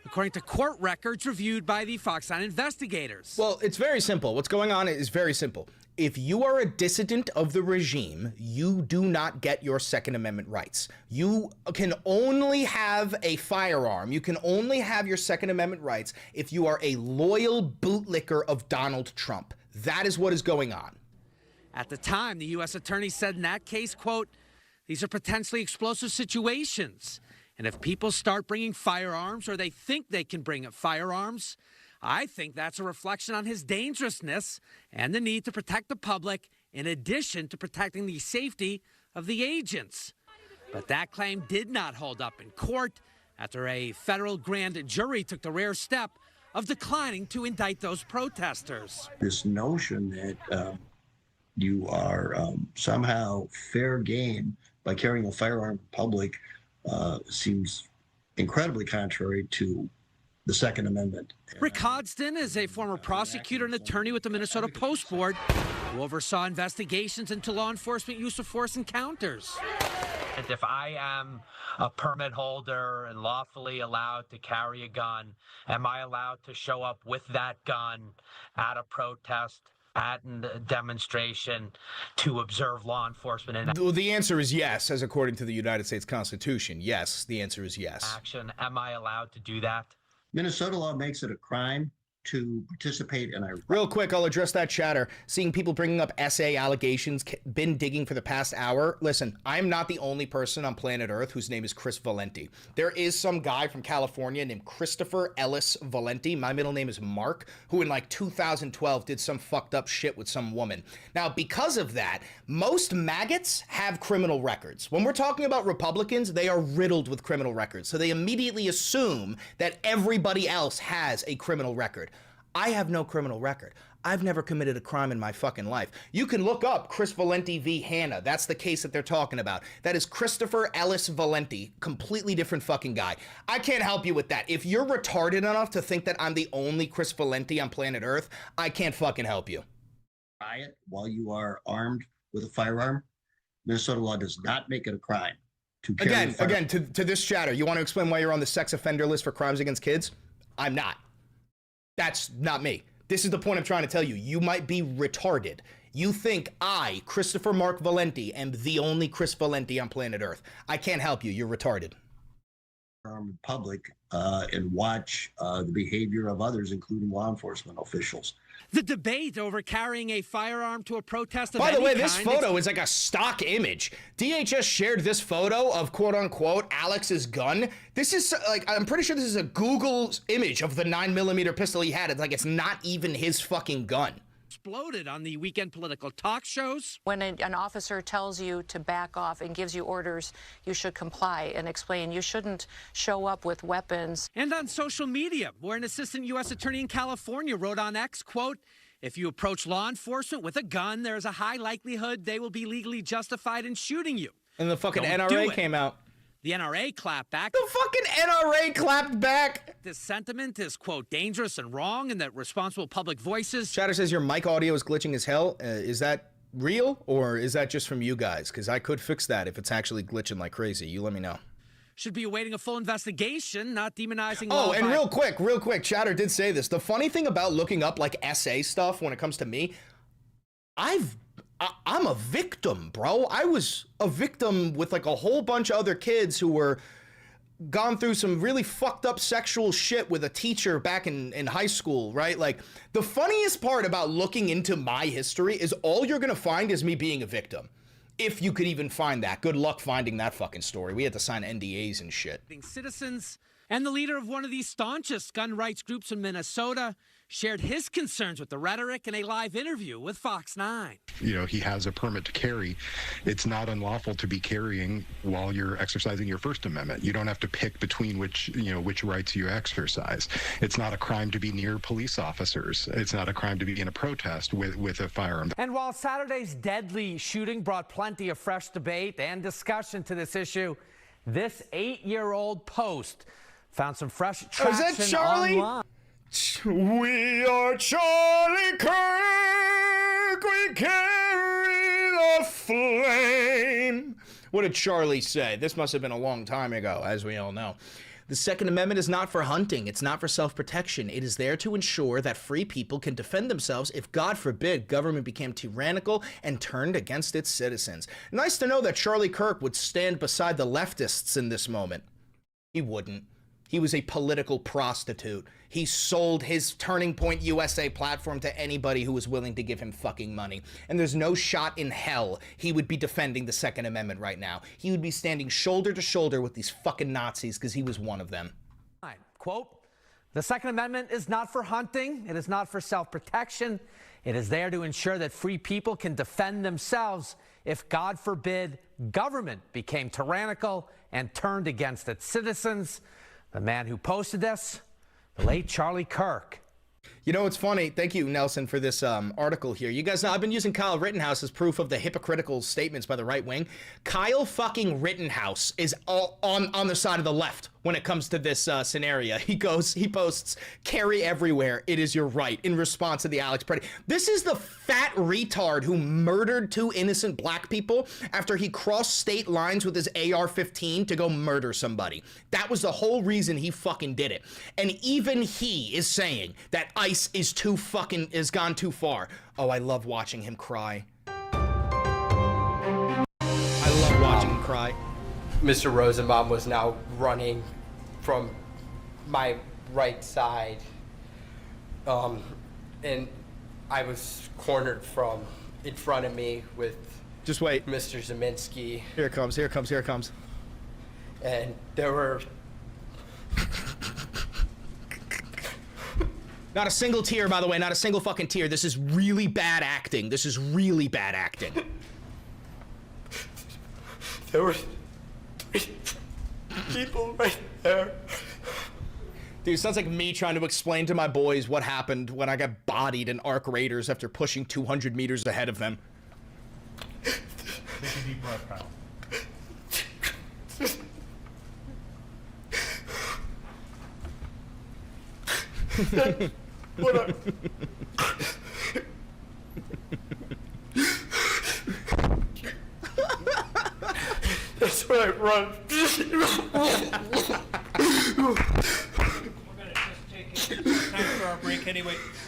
according to court records reviewed by the Fox 9 investigators. Well, it's very simple. What's going on is very simple. If you are a dissident of the regime, you do not get your Second Amendment rights. You can only have a firearm. You can only have your Second Amendment rights if you are a loyal bootlicker of Donald Trump. That is what is going on. At the time, the U.S. attorney said in that case, quote, these are potentially explosive situations. And if people start bringing firearms or they think they can bring up firearms, I think that's a reflection on his dangerousness and the need to protect the public in addition to protecting the safety of the agents. But that claim did not hold up in court after a federal grand jury took the rare step of declining to indict those protesters. This notion that you are somehow fair game by carrying a firearm in public seems incredibly contrary to the Second Amendment. Rick Hodgson is a former prosecutor and attorney with the Minnesota Post Board who oversaw investigations into law enforcement use of force encounters. If I am a permit holder and lawfully allowed to carry a gun, am I allowed to show up with that gun at a protest, at a demonstration, to observe law enforcement? The answer is yes, as according to the United States Constitution. Yes, the answer is yes. Action. Am I allowed to do that? Minnesota law makes it a crime to participate in Iraq. Real quick, I'll address that chatter. Seeing people bringing up SA allegations, been digging for the past hour. Listen, I'm not the only person on planet Earth whose name is Chris Valenti. There is some guy from California named Christopher Ellis Valenti. My middle name is Mark, who in like 2012 did some fucked up shit with some woman. Now, because of that, most maggots have criminal records. When we're talking about Republicans, they are riddled with criminal records. So they immediately assume that everybody else has a criminal record. I have no criminal record. I've never committed a crime in my fucking life. You can look up Chris Valenti v. Hanna. That's the case that they're talking about. That is Christopher Ellis Valenti. Completely different fucking guy. I can't help you with that. If you're retarded enough to think that I'm the only Chris Valenti on planet Earth, I can't fucking help you. Riot while you are armed with a firearm. Minnesota law does not make it a crime to carry Again, to this chatter, you want to explain why you're on the sex offender list for crimes against kids? I'm not. That's not me. This is the point I'm trying to tell you. You might be retarded. You think I, Christopher Mark Valenti, am the only Chris Valenti on planet Earth. I can't help you. You're retarded. Public and watch the behavior of others, including law enforcement officials. The debate over carrying a firearm to a protest of By the any way, this kind, photo is like a stock image. DHS shared this photo of quote-unquote Alex's gun. This is like, I'm pretty sure this is a Google image of the 9mm pistol he had. It's like, it's not even his fucking gun. Exploded on the weekend political talk shows. When an officer tells you to back off and gives you orders, you should comply and explain. You shouldn't show up with weapons. And on social media, where an assistant U.S. attorney in California wrote on X, quote, "If you approach law enforcement with a gun, there is a high likelihood they will be legally justified in shooting you." And the fucking Don't NRA came out. The NRA clapped back. The fucking NRA clapped back. This sentiment is, quote, dangerous and wrong, and that responsible public voices. Chatter says your mic audio is glitching as hell. Is that real, or is that just from you guys? Because I could fix that if it's actually glitching like crazy. You let me know. Should be awaiting a full investigation, not demonizing. Oh, and real quick, Chatter did say this. The funny thing about looking up like SA stuff when it comes to me, I'm a victim, bro. I was a victim with like a whole bunch of other kids who were gone through some really fucked up sexual shit with a teacher back in high school, right? Like, the funniest part about looking into my history is all you're gonna find is me being a victim. If you could even find that. Good luck finding that fucking story. We had to sign NDAs and shit. Citizens and the leader of one of the staunchest gun rights groups in Minnesota shared his concerns with the rhetoric in a live interview with Fox 9. You know, he has a permit to carry. It's not unlawful to be carrying while you're exercising your First Amendment. You don't have to pick between which rights you exercise. It's not a crime to be near police officers. It's not a crime to be in a protest with a firearm. And while Saturday's deadly shooting brought plenty of fresh debate and discussion to this issue, this 8-year-old post found some fresh traction is that Charlie? online. We are Charlie Kirk, we carry the flame. What did Charlie say? This must have been a long time ago, as we all know. The Second Amendment is not for hunting. It's not for self-protection. It is there to ensure that free people can defend themselves if, God forbid, government became tyrannical and turned against its citizens. Nice to know that Charlie Kirk would stand beside the leftists in this moment. He wouldn't. He was a political prostitute. He sold his Turning Point USA platform to anybody who was willing to give him fucking money. And there's no shot in hell he would be defending the Second Amendment right now. He would be standing shoulder to shoulder with these fucking Nazis because he was one of them. Quote, "The Second Amendment is not for hunting. It is not for self-protection. It is there to ensure that free people can defend themselves if, God forbid, government became tyrannical and turned against its citizens." The man who posted this, the late Charlie Kirk. You know, it's funny. Thank you, Nelson, for this article here. You guys know I've been using Kyle Rittenhouse as proof of the hypocritical statements by the right wing. Kyle fucking Rittenhouse is all on the side of the left when it comes to this scenario. He posts, "Carry everywhere. It is your right," in response to the Alex Preddy. This is the fat retard who murdered 2 innocent black people after he crossed state lines with his AR-15 to go murder somebody. That was the whole reason he fucking did it. And even he is saying that ICE is gone too far. Oh, I love watching him cry. I love watching him cry. Mr. Rosenbaum was now running from my right side And I was cornered from in front of me with just wait, Mr. Zeminski. Here it comes, here it comes, here it comes. And there were not a single tear, by the way, not a single fucking tear. This is really bad acting. This is really bad acting. There were 3 people right there. Dude, it sounds like me trying to explain to my boys what happened when I got bodied in Arc Raiders after pushing 200 meters ahead of them. Take a deep breath, Kyle. That's where I run.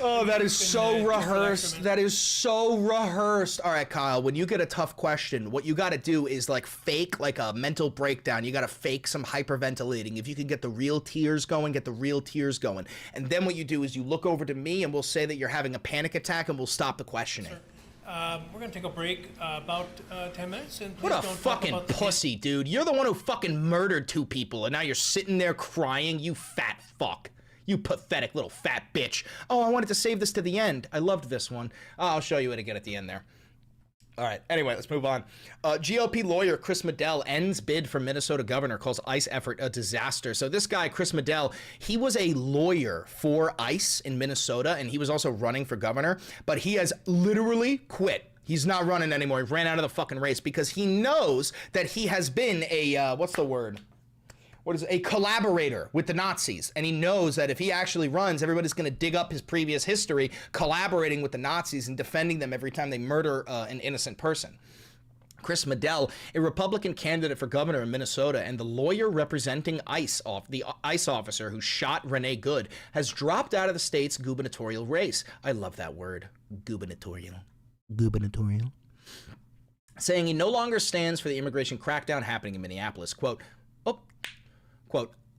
Oh, that is so rehearsed. That is so rehearsed. All right, Kyle, when you get a tough question, what you got to do is like fake like a mental breakdown. You got to fake some hyperventilating. If you can get the real tears going, get the real tears going. And then what you do is you look over to me and we'll say that you're having a panic attack and we'll stop the questioning. We're going to take a break about 10 minutes. And What a fucking pussy, dude. You're the one who fucking murdered 2 people and now you're sitting there crying, you fat fuck. You pathetic little fat bitch. Oh, I wanted to save this to the end. I loved this one. I'll show you it again at the end there. All right, anyway, let's move on. GOP lawyer Chris Medell ends bid for Minnesota governor, calls ICE effort a disaster. So this guy, Chris Medell, he was a lawyer for ICE in Minnesota, and he was also running for governor, but he has literally quit. He's not running anymore. He ran out of the fucking race because he knows that he has been a, what's the word? What is it? A collaborator with the Nazis. And he knows that if he actually runs, everybody's going to dig up his previous history, collaborating with the Nazis and defending them every time they murder an innocent person. Chris Medell, a Republican candidate for governor in Minnesota, and the lawyer representing ICE, the ICE officer who shot Renee Good, has dropped out of the state's gubernatorial race. I love that word, gubernatorial. Gubernatorial. Saying he no longer stands for the immigration crackdown happening in Minneapolis. Quote,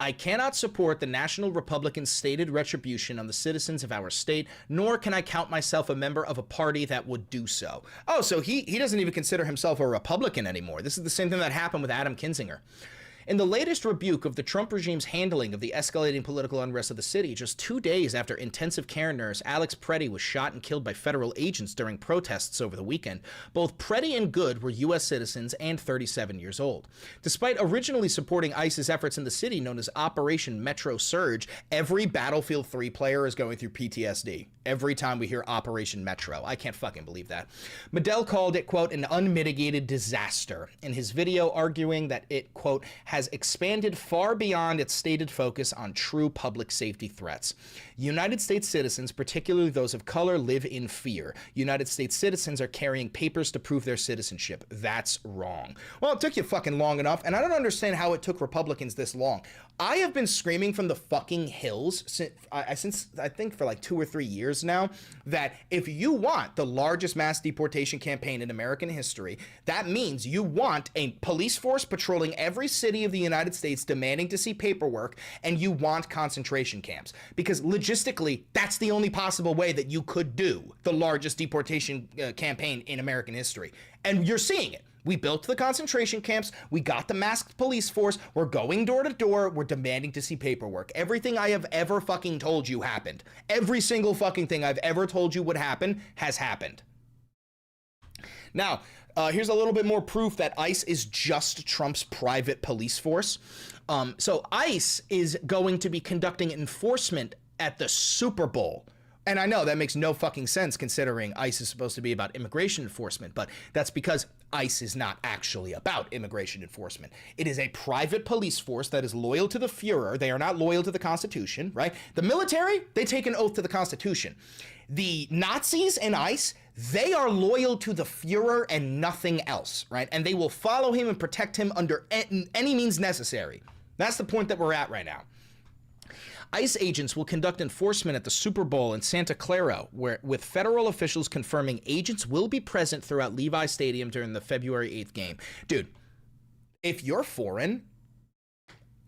I cannot support the National Republican's stated retribution on the citizens of our state, nor can I count myself a member of a party that would do so. Oh, so he doesn't even consider himself a Republican anymore. This is the same thing that happened with Adam Kinzinger. In the latest rebuke of the Trump regime's handling of the escalating political unrest of the city, just 2 days after intensive care nurse Alex Preddy was shot and killed by federal agents during protests over the weekend, both Preddy and Good were U.S. citizens and 37 years old. Despite originally supporting ICE's efforts in the city known as Operation Metro Surge, every Battlefield 3 player is going through PTSD every time we hear Operation Metro. I can't fucking believe that. Medell called it, quote, an unmitigated disaster in his video, arguing that it, quote, has expanded far beyond its stated focus on true public safety threats. United States citizens, particularly those of color, live in fear. United States citizens are carrying papers to prove their citizenship. That's wrong. Well, it took you fucking long enough, and I don't understand how it took Republicans this long. I have been screaming from the fucking hills since I think for like 2 or 3 years now that if you want the largest mass deportation campaign in American history, that means you want a police force patrolling every city of the United States demanding to see paperwork, and you want concentration camps. Because logistically, that's the only possible way that you could do the largest deportation campaign in American history. And you're seeing it. We built the concentration camps. We got the masked police force. We're going door to door. We're demanding to see paperwork. Everything I have ever fucking told you happened. Every single fucking thing I've ever told you would happen has happened. Now, here's a little bit more proof that ICE is just Trump's private police force. So ICE is going to be conducting enforcement at the Super Bowl. And I know that makes no fucking sense considering ICE is supposed to be about immigration enforcement, but that's because ICE is not actually about immigration enforcement. It is a private police force that is loyal to the Fuhrer. They are not loyal to the Constitution, right? The military, they take an oath to the Constitution. The Nazis in ICE, they are loyal to the Fuhrer and nothing else, right? And they will follow him and protect him under any means necessary. That's the point that we're at right now. ICE agents will conduct enforcement at the Super Bowl in Santa Clara, with federal officials confirming agents will be present throughout Levi Stadium during the February 8th game. Dude, if you're foreign,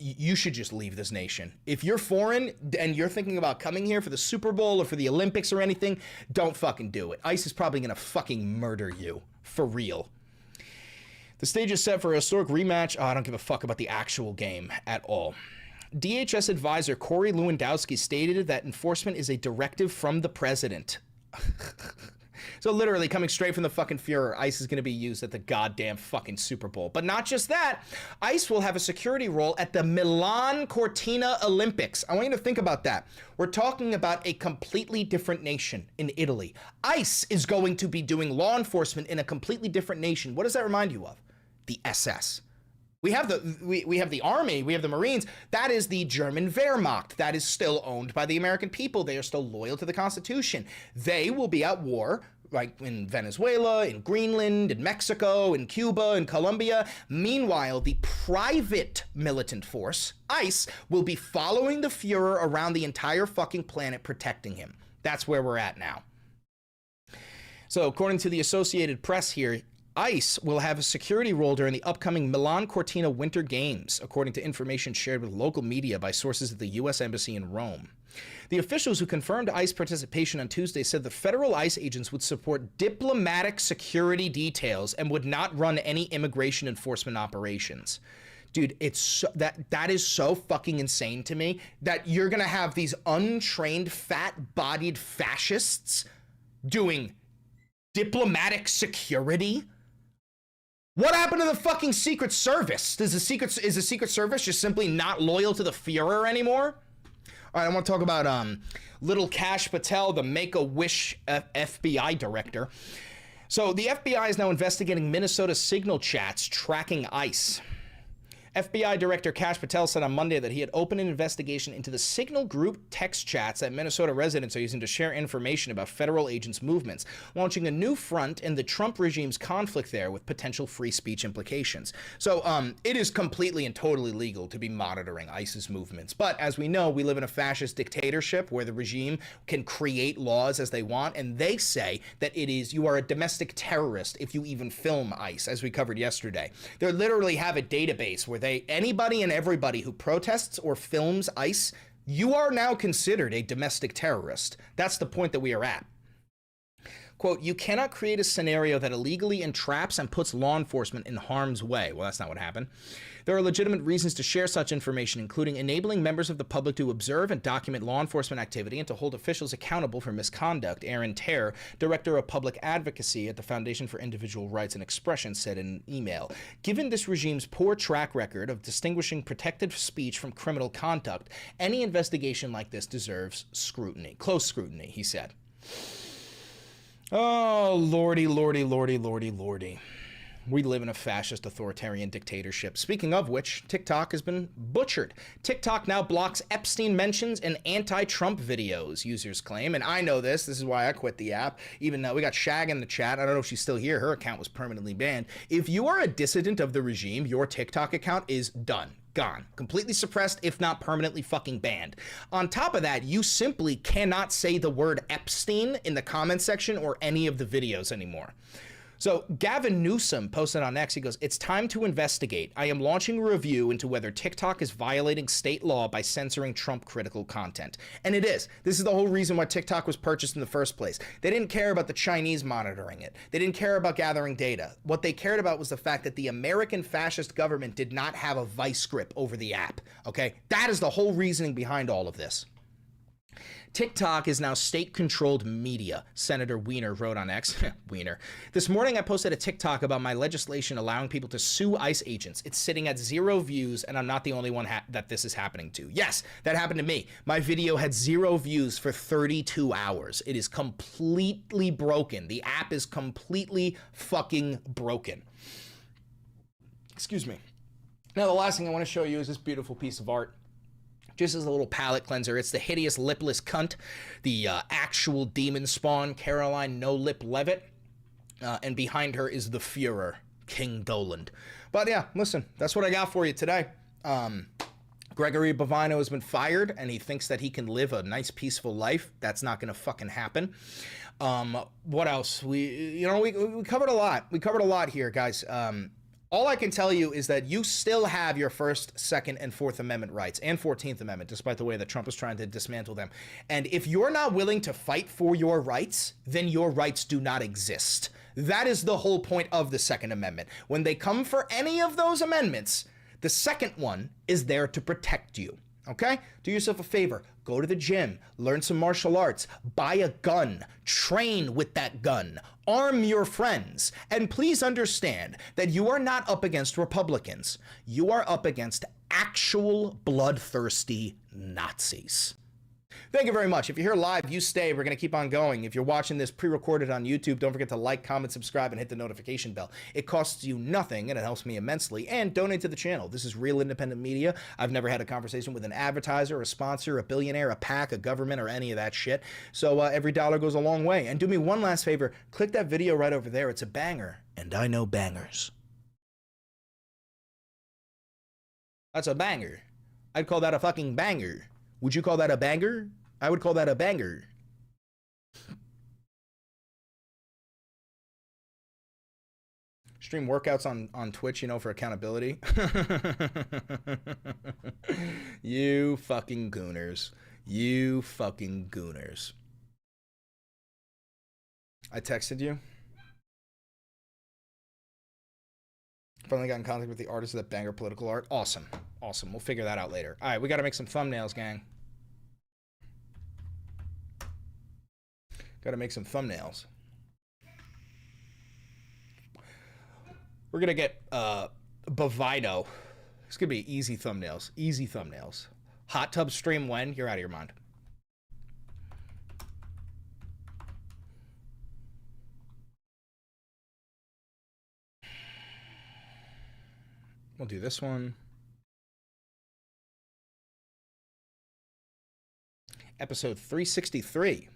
you should just leave this nation. If you're foreign and you're thinking about coming here for the Super Bowl or for the Olympics or anything, don't fucking do it. ICE is probably gonna fucking murder you. For real. The stage is set for a historic rematch. Oh, I don't give a fuck about the actual game at all. DHS advisor Corey Lewandowski stated that enforcement is a directive from the president. So literally coming straight from the fucking Fuhrer, ICE is going to be used at the goddamn fucking Super Bowl. But not just that, ICE will have a security role at the Milan Cortina Olympics. I want you to think about that. We're talking about a completely different nation in Italy. ICE is going to be doing law enforcement in a completely different nation. What does that remind you of? The SS. We have the army, we have the Marines. That is the German Wehrmacht. That is still owned by the American people. They are still loyal to the Constitution. They will be at war, like in Venezuela, in Greenland, in Mexico, in Cuba, in Colombia. Meanwhile, the private militant force, ICE, will be following the Fuhrer around the entire fucking planet, protecting him. That's where we're at now. So according to the Associated Press here, ICE will have a security role during the upcoming Milan Cortina Winter Games, according to information shared with local media by sources at the U.S. Embassy in Rome. The officials who confirmed ICE participation on Tuesday said the federal ICE agents would support diplomatic security details and would not run any immigration enforcement operations. Dude, it's so, that is so fucking insane to me that you're gonna have these untrained, fat-bodied fascists doing diplomatic security. What happened to the fucking Secret Service? Is the Secret Service just simply not loyal to the Fuhrer anymore? All right, I want to talk about little Kash Patel, the Make-A-Wish FBI director. So the FBI is now investigating Minnesota signal chats tracking ICE. FBI Director Kash Patel said on Monday that he had opened an investigation into the Signal Group text chats that Minnesota residents are using to share information about federal agents' movements, launching a new front in the Trump regime's conflict there with potential free speech implications. So it is completely and totally legal to be monitoring ISIS movements. But as we know, we live in a fascist dictatorship where the regime can create laws as they want, and they say that you are a domestic terrorist if you even film ICE, as we covered yesterday. They literally have a database where anybody and everybody who protests or films ICE, you are now considered a domestic terrorist. That's the point that we are at. Quote, you cannot create a scenario that illegally entraps and puts law enforcement in harm's way. Well, that's not what happened. There are legitimate reasons to share such information, including enabling members of the public to observe and document law enforcement activity and to hold officials accountable for misconduct, Aaron Terr, Director of Public Advocacy at the Foundation for Individual Rights and Expression, said in an email. Given this regime's poor track record of distinguishing protected speech from criminal conduct, any investigation like this deserves scrutiny, close scrutiny, he said. Oh, lordy, lordy, lordy, lordy, lordy. We live in a fascist authoritarian dictatorship. Speaking of which, TikTok has been butchered. TikTok now blocks Epstein mentions and anti-Trump videos, users claim. And I know this. This is why I quit the app. Even though we got Shag in the chat. I don't know if she's still here. Her account was permanently banned. If you are a dissident of the regime, your TikTok account is done. Gone. Completely suppressed, if not permanently fucking banned. On top of that, you simply cannot say the word Epstein in the comment section or any of the videos anymore. So Gavin Newsom posted on X, he goes, it's time to investigate. I am launching a review into whether TikTok is violating state law by censoring Trump critical content. And it is. This is the whole reason why TikTok was purchased in the first place. They didn't care about the Chinese monitoring it. They didn't care about gathering data. What they cared about was the fact that the American fascist government did not have a vice grip over the app. Okay? That is the whole reasoning behind all of this. TikTok is now state-controlled media, Senator Weiner wrote on X. Weiner. This morning I posted a TikTok about my legislation allowing people to sue ICE agents. It's sitting at 0 views, and I'm not the only one that this is happening to. Yes, that happened to me. My video had 0 views for 32 hours. It is completely broken. The app is completely fucking broken. Excuse me. Now, the last thing I want to show you is this beautiful piece of art. Just as a little palate cleanser, it's the hideous lipless cunt, the actual demon spawn, Caroline No Lip Levitt, and behind her is the Fuhrer, King Doland. But yeah, listen, that's what I got for you today. Gregory Bovino has been fired, and he thinks that he can live a nice, peaceful life. That's not going to fucking happen. What else? We covered a lot. We covered a lot here, guys. All I can tell you is that you still have your First, Second, and Fourth Amendment rights, and 14th Amendment, despite the way that Trump is trying to dismantle them. And if you're not willing to fight for your rights, then your rights do not exist. That is the whole point of the Second Amendment. When they come for any of those amendments, the second one is there to protect you. Okay? Do yourself a favor. Go to the gym, learn some martial arts, buy a gun, train with that gun, arm your friends, and please understand that you are not up against Republicans. You are up against actual bloodthirsty Nazis. Thank you very much. If you're here live, you stay. We're going to keep on going. If you're watching this pre-recorded on YouTube, don't forget to like, comment, subscribe, and hit the notification bell. It costs you nothing, and it helps me immensely. And donate to the channel. This is real independent media. I've never had a conversation with an advertiser, a sponsor, a billionaire, a PAC, a government, or any of that shit. So every dollar goes a long way. And do me one last favor. Click that video right over there. It's a banger. And I know bangers. That's a banger. I'd call that a fucking banger. Would you call that a banger? I would call that a banger. Stream workouts on Twitch, you know, for accountability. You fucking gooners. You fucking gooners. I texted you. Finally got in contact with the artist of that banger political art. Awesome. Awesome. We'll figure that out later. All right, we got to make some thumbnails, gang. Got to make some thumbnails. We're going to get Bovino. It's going to be easy thumbnails. Easy thumbnails. Hot tub stream when? You're out of your mind. We'll do this one. Episode 363.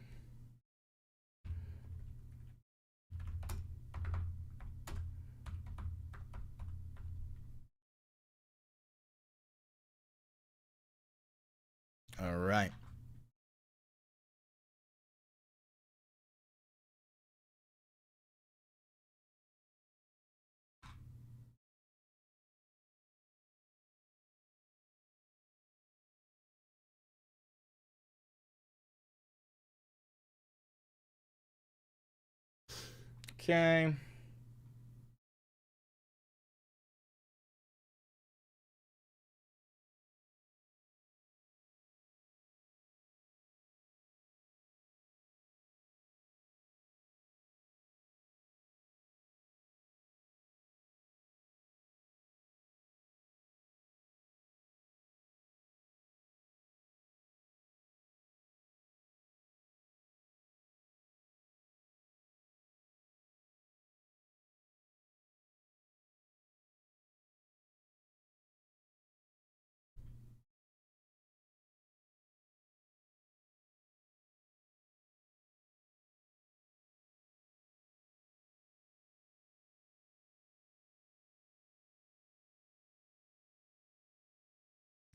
All right. Okay.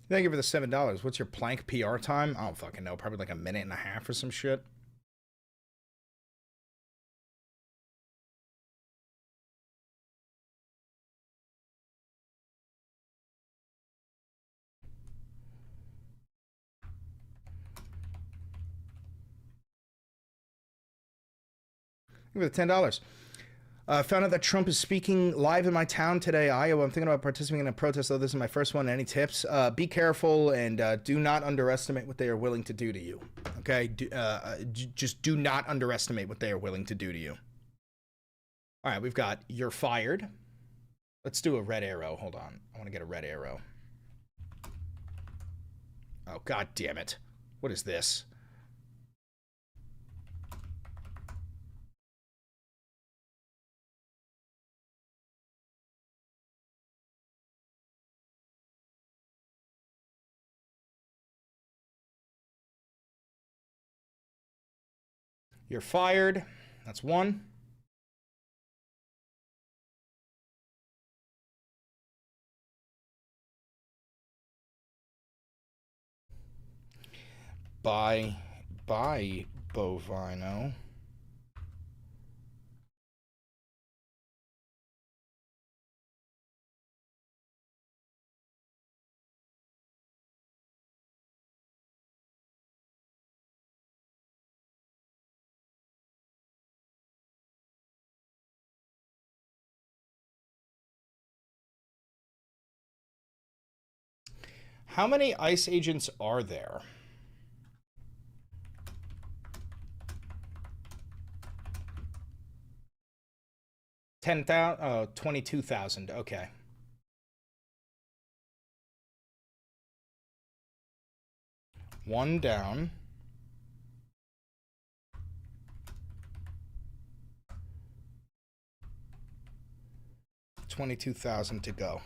Thank you for the $7. What's your plank PR time? I don't fucking know. Probably like a minute and a half or some shit. Thank you for the $10. Found out that Trump is speaking live in my town today, Iowa. I'm thinking about participating in a protest, though this is my first one. Any tips? Be careful and do not underestimate what they are willing to do to you. Okay? Just do not underestimate what they are willing to do to you. All right, we've got you're fired. Let's do a red arrow. Hold on. I want to get a red arrow. Oh, God damn it. What is this? You're fired. That's one. Bye, Bovino. How many ICE agents are there? 10,000? Oh, 22,000. Okay. One down. 22,000 to go.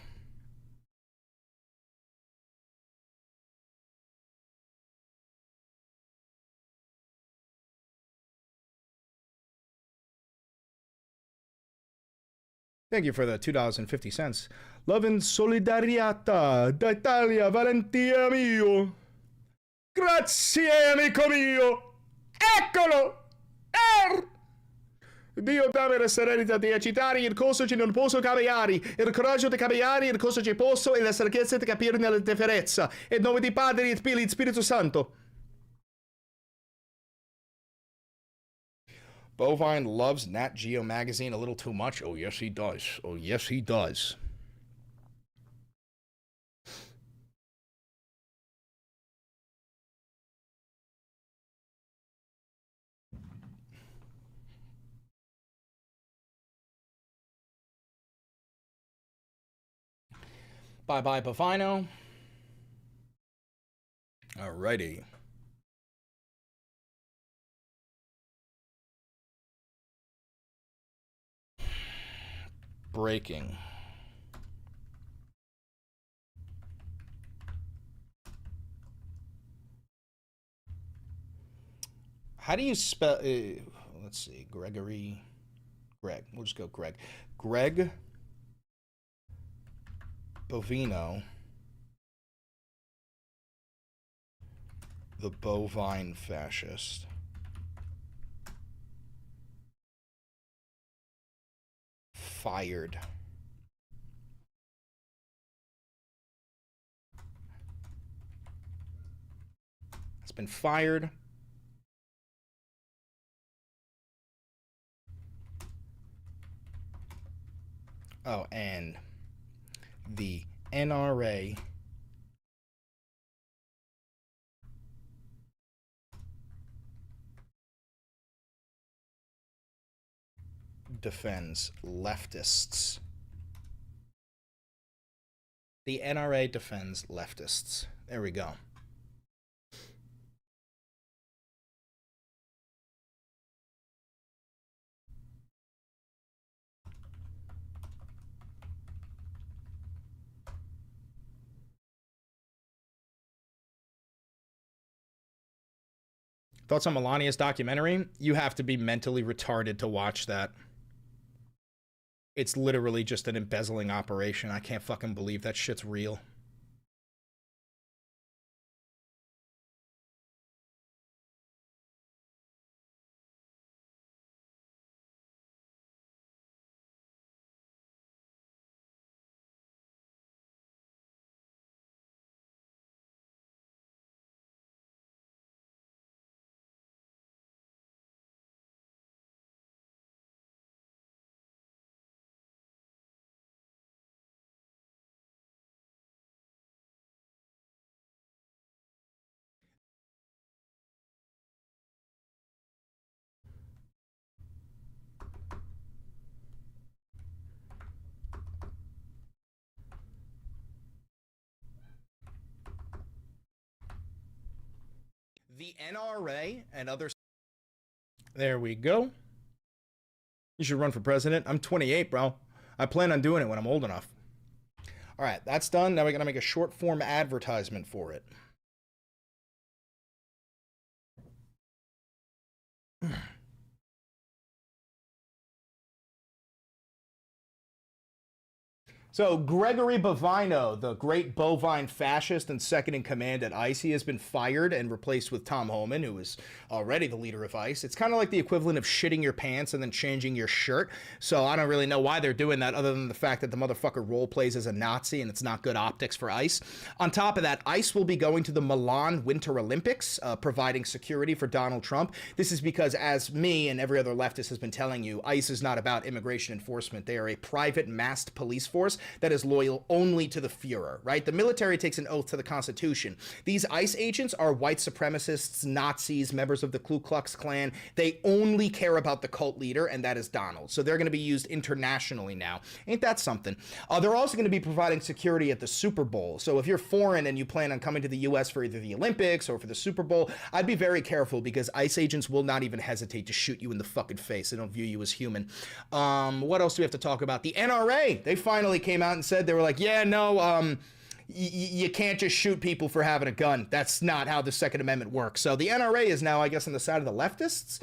Thank you for the $2.50. Love and solidarietà d'Italia, Valentina mio. Grazie, amico mio. Eccolo! Dio dammi la serenità di agitare il coso che non posso cambiare, il coraggio di cambiare il coso che posso e la saggezza di capire nella differenza. In nome di Padre e Figlio e Spirito Santo. Bovine loves Nat Geo magazine a little too much. Oh, yes, he does. Oh, yes, he does. Bye-bye, Bovino. Alrighty. Breaking. How do you spell... let's see. Greg. We'll just go Greg. Greg Bovino, the bovine fascist. Fired. Has been fired. Oh, and the NRA defends leftists. The NRA defends leftists. There we go. Thoughts on Melania's documentary? You have to be mentally retarded to watch that. It's literally just an embezzling operation. I can't fucking believe that shit's real. The NRA and others. There we go. You should run for president. I'm 28, bro. I plan on doing it when I'm old enough. All right, that's done. Now we're going to make a short form advertisement for it. So Gregory Bovino, the great bovine fascist and second in command at ICE, he has been fired and replaced with Tom Homan, who is already the leader of ICE. It's kind of like the equivalent of shitting your pants and then changing your shirt. So I don't really know why they're doing that other than the fact that the motherfucker role plays as a Nazi and it's not good optics for ICE. On top of that, ICE will be going to the Milan Winter Olympics, providing security for Donald Trump. This is because, as me and every other leftist has been telling you, ICE is not about immigration enforcement. They are a private masked police force that is loyal only to the Fuhrer, right? The military takes an oath to the Constitution. These ICE agents are white supremacists, Nazis, members of the Ku Klux Klan. They only care about the cult leader, and that is Donald. So they're going to be used internationally now. Ain't that something? They're also going to be providing security at the Super Bowl. So if you're foreign and you plan on coming to the U.S. for either the Olympics or for the Super Bowl, I'd be very careful because ICE agents will not even hesitate to shoot you in the fucking face. They don't view you as human. What else do we have to talk about? The NRA, they finally came out and said, they were like, yeah, no, you can't just shoot people for having a gun. That's not how the Second Amendment works. So the NRA is now, I guess, on the side of the leftists.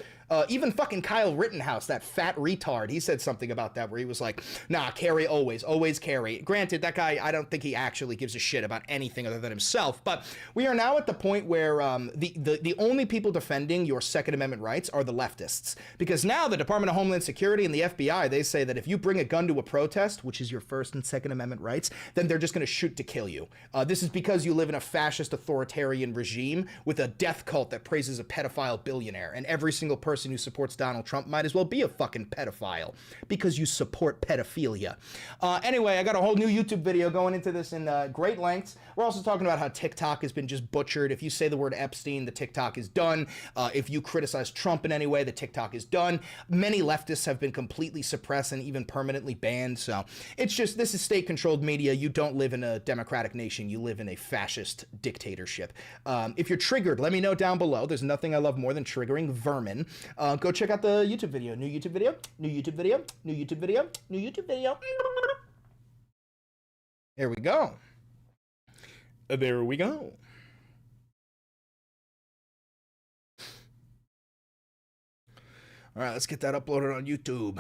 Even fucking Kyle Rittenhouse, that fat retard, he said something about that where he was like, nah, carry always carry. Granted, that guy, I don't think he actually gives a shit about anything other than himself. But we are now at the point where the only people defending your Second Amendment rights are the leftists. Because now the Department of Homeland Security and the FBI, they say that if you bring a gun to a protest, which is your First and Second Amendment rights, then they're just going to shoot to kill you. This is because you live in a fascist authoritarian regime with a death cult that praises a pedophile billionaire. And every single person who supports Donald Trump might as well be a fucking pedophile because you support pedophilia. Anyway, I got a whole new YouTube video going into this in great lengths. We're also talking about how TikTok has been just butchered. If you say the word Epstein, the TikTok is done. If you criticize Trump in any way, the TikTok is done. Many leftists have been completely suppressed and even permanently banned. So it's just, this is state-controlled media. You don't live in a democratic nation. You live in a fascist dictatorship. If you're triggered, let me know down below. There's nothing I love more than triggering vermin. Go check out the YouTube video. New YouTube video, new YouTube video, new YouTube video, new YouTube video. There we go. There we go. All right, let's get that uploaded on YouTube.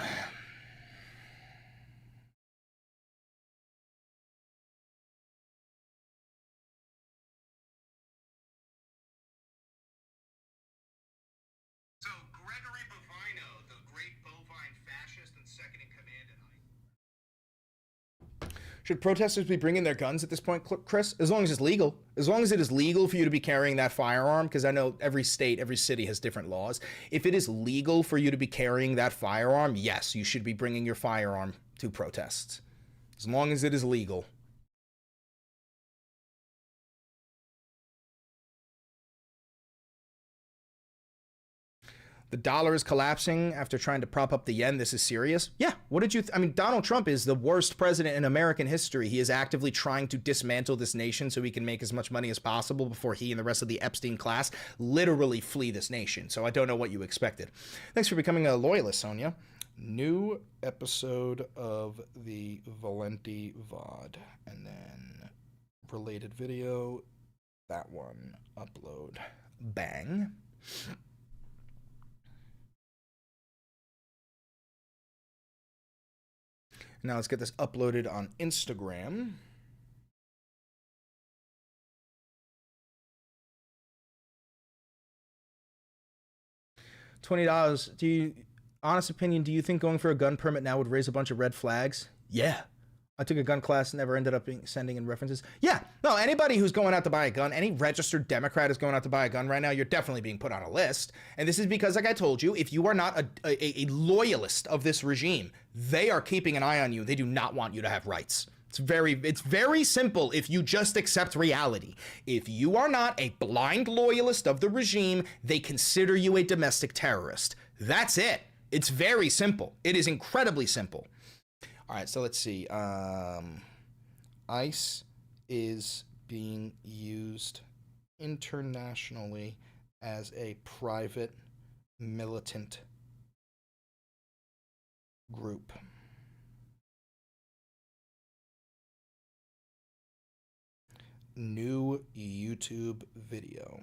Should protesters be bringing their guns at this point, Chris? As long as it's legal. As long as it is legal for you to be carrying that firearm, because I know every state, every city has different laws. If it is legal for you to be carrying that firearm, yes, you should be bringing your firearm to protests. As long as it is legal. The dollar is collapsing after trying to prop up the yen. This is serious. Yeah. What did you I mean, Donald Trump is the worst president in American history. He is actively trying to dismantle this nation so he can make as much money as possible before he and the rest of the Epstein class literally flee this nation. So I don't know what you expected. Thanks for becoming a loyalist, Sonia. New episode of the Valenti VOD. And then related video. That one. Upload. Bang. Now let's get this uploaded on Instagram. $20. Do you, honest opinion, do you think going for a gun permit now would raise a bunch of red flags? Yeah. I took a gun class, never ended up sending in references. Yeah, no, anybody who's going out to buy a gun, any registered Democrat is going out to buy a gun right now, you're definitely being put on a list. And this is because, like I told you, if you are not a loyalist of this regime, they are keeping an eye on you. They do not want you to have rights. It's very simple if you just accept reality. If you are not a blind loyalist of the regime, they consider you a domestic terrorist. That's it. It's very simple. It is incredibly simple. All right, so let's see. ICE is being used internationally as a private militant group. New YouTube video.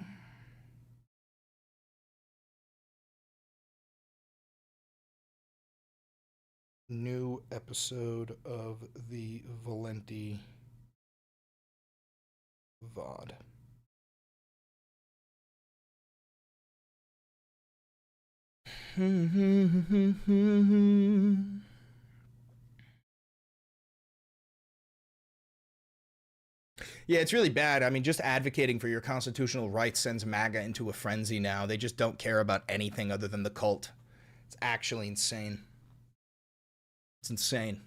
New episode of the Valenti VOD. Yeah, it's really bad. I mean, just advocating for your constitutional rights sends MAGA into a frenzy now. They just don't care about anything other than the cult. It's actually insane. It's insane.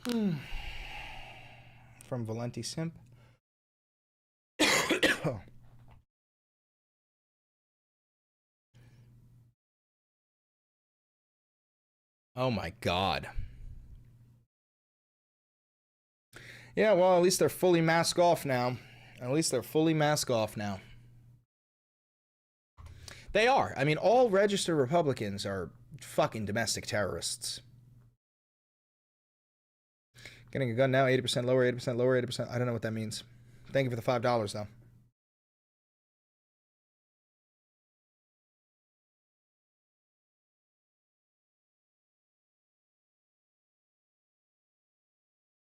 From Valenti Simp. Oh my God. Yeah, well, at least they're fully mask off now. At least they're fully mask off now. They are. I mean, all registered Republicans are fucking domestic terrorists. Getting a gun now, 80% lower, 80% lower, 80%. I don't know what that means. Thank you for the $5, though.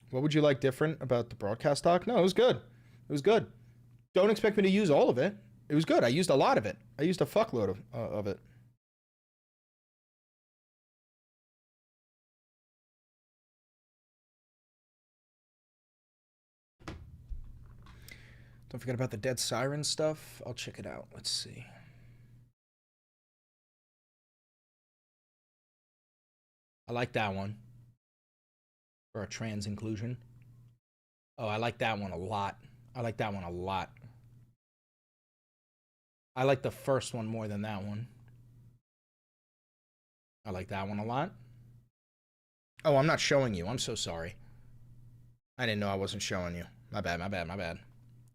What would you like different about the broadcast talk? No, it was good. It was good. Don't expect me to use all of it. It was good. I used a lot of it. I used a fuckload of it. Don't forget about the Dead Siren stuff. I'll check it out. Let's see. I like that one. For a trans inclusion. Oh, I like that one a lot. I like that one a lot. I like the first one more than that one. I like that one a lot. Oh, I'm not showing you. I'm so sorry. I didn't know I wasn't showing you. My bad, my bad, my bad.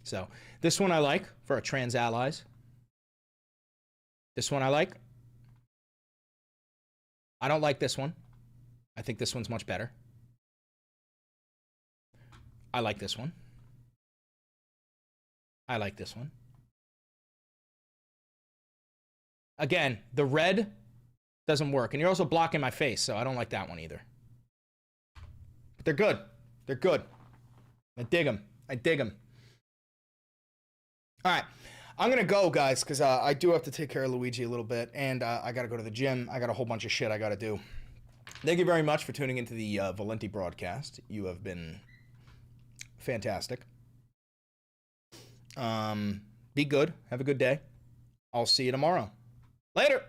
So, this one I like for our trans allies. This one I like. I don't like this one. I think this one's much better. I like this one. I like this one. Again, the red doesn't work. And you're also blocking my face, so I don't like that one either. But they're good. They're good. I dig them. I dig them. All right. I'm going to go, guys, because I do have to take care of Luigi a little bit. And I got to go to the gym. I got a whole bunch of shit I got to do. Thank you very much for tuning into the Valenti broadcast. You have been fantastic. Be good. Have a good day. I'll see you tomorrow. Later.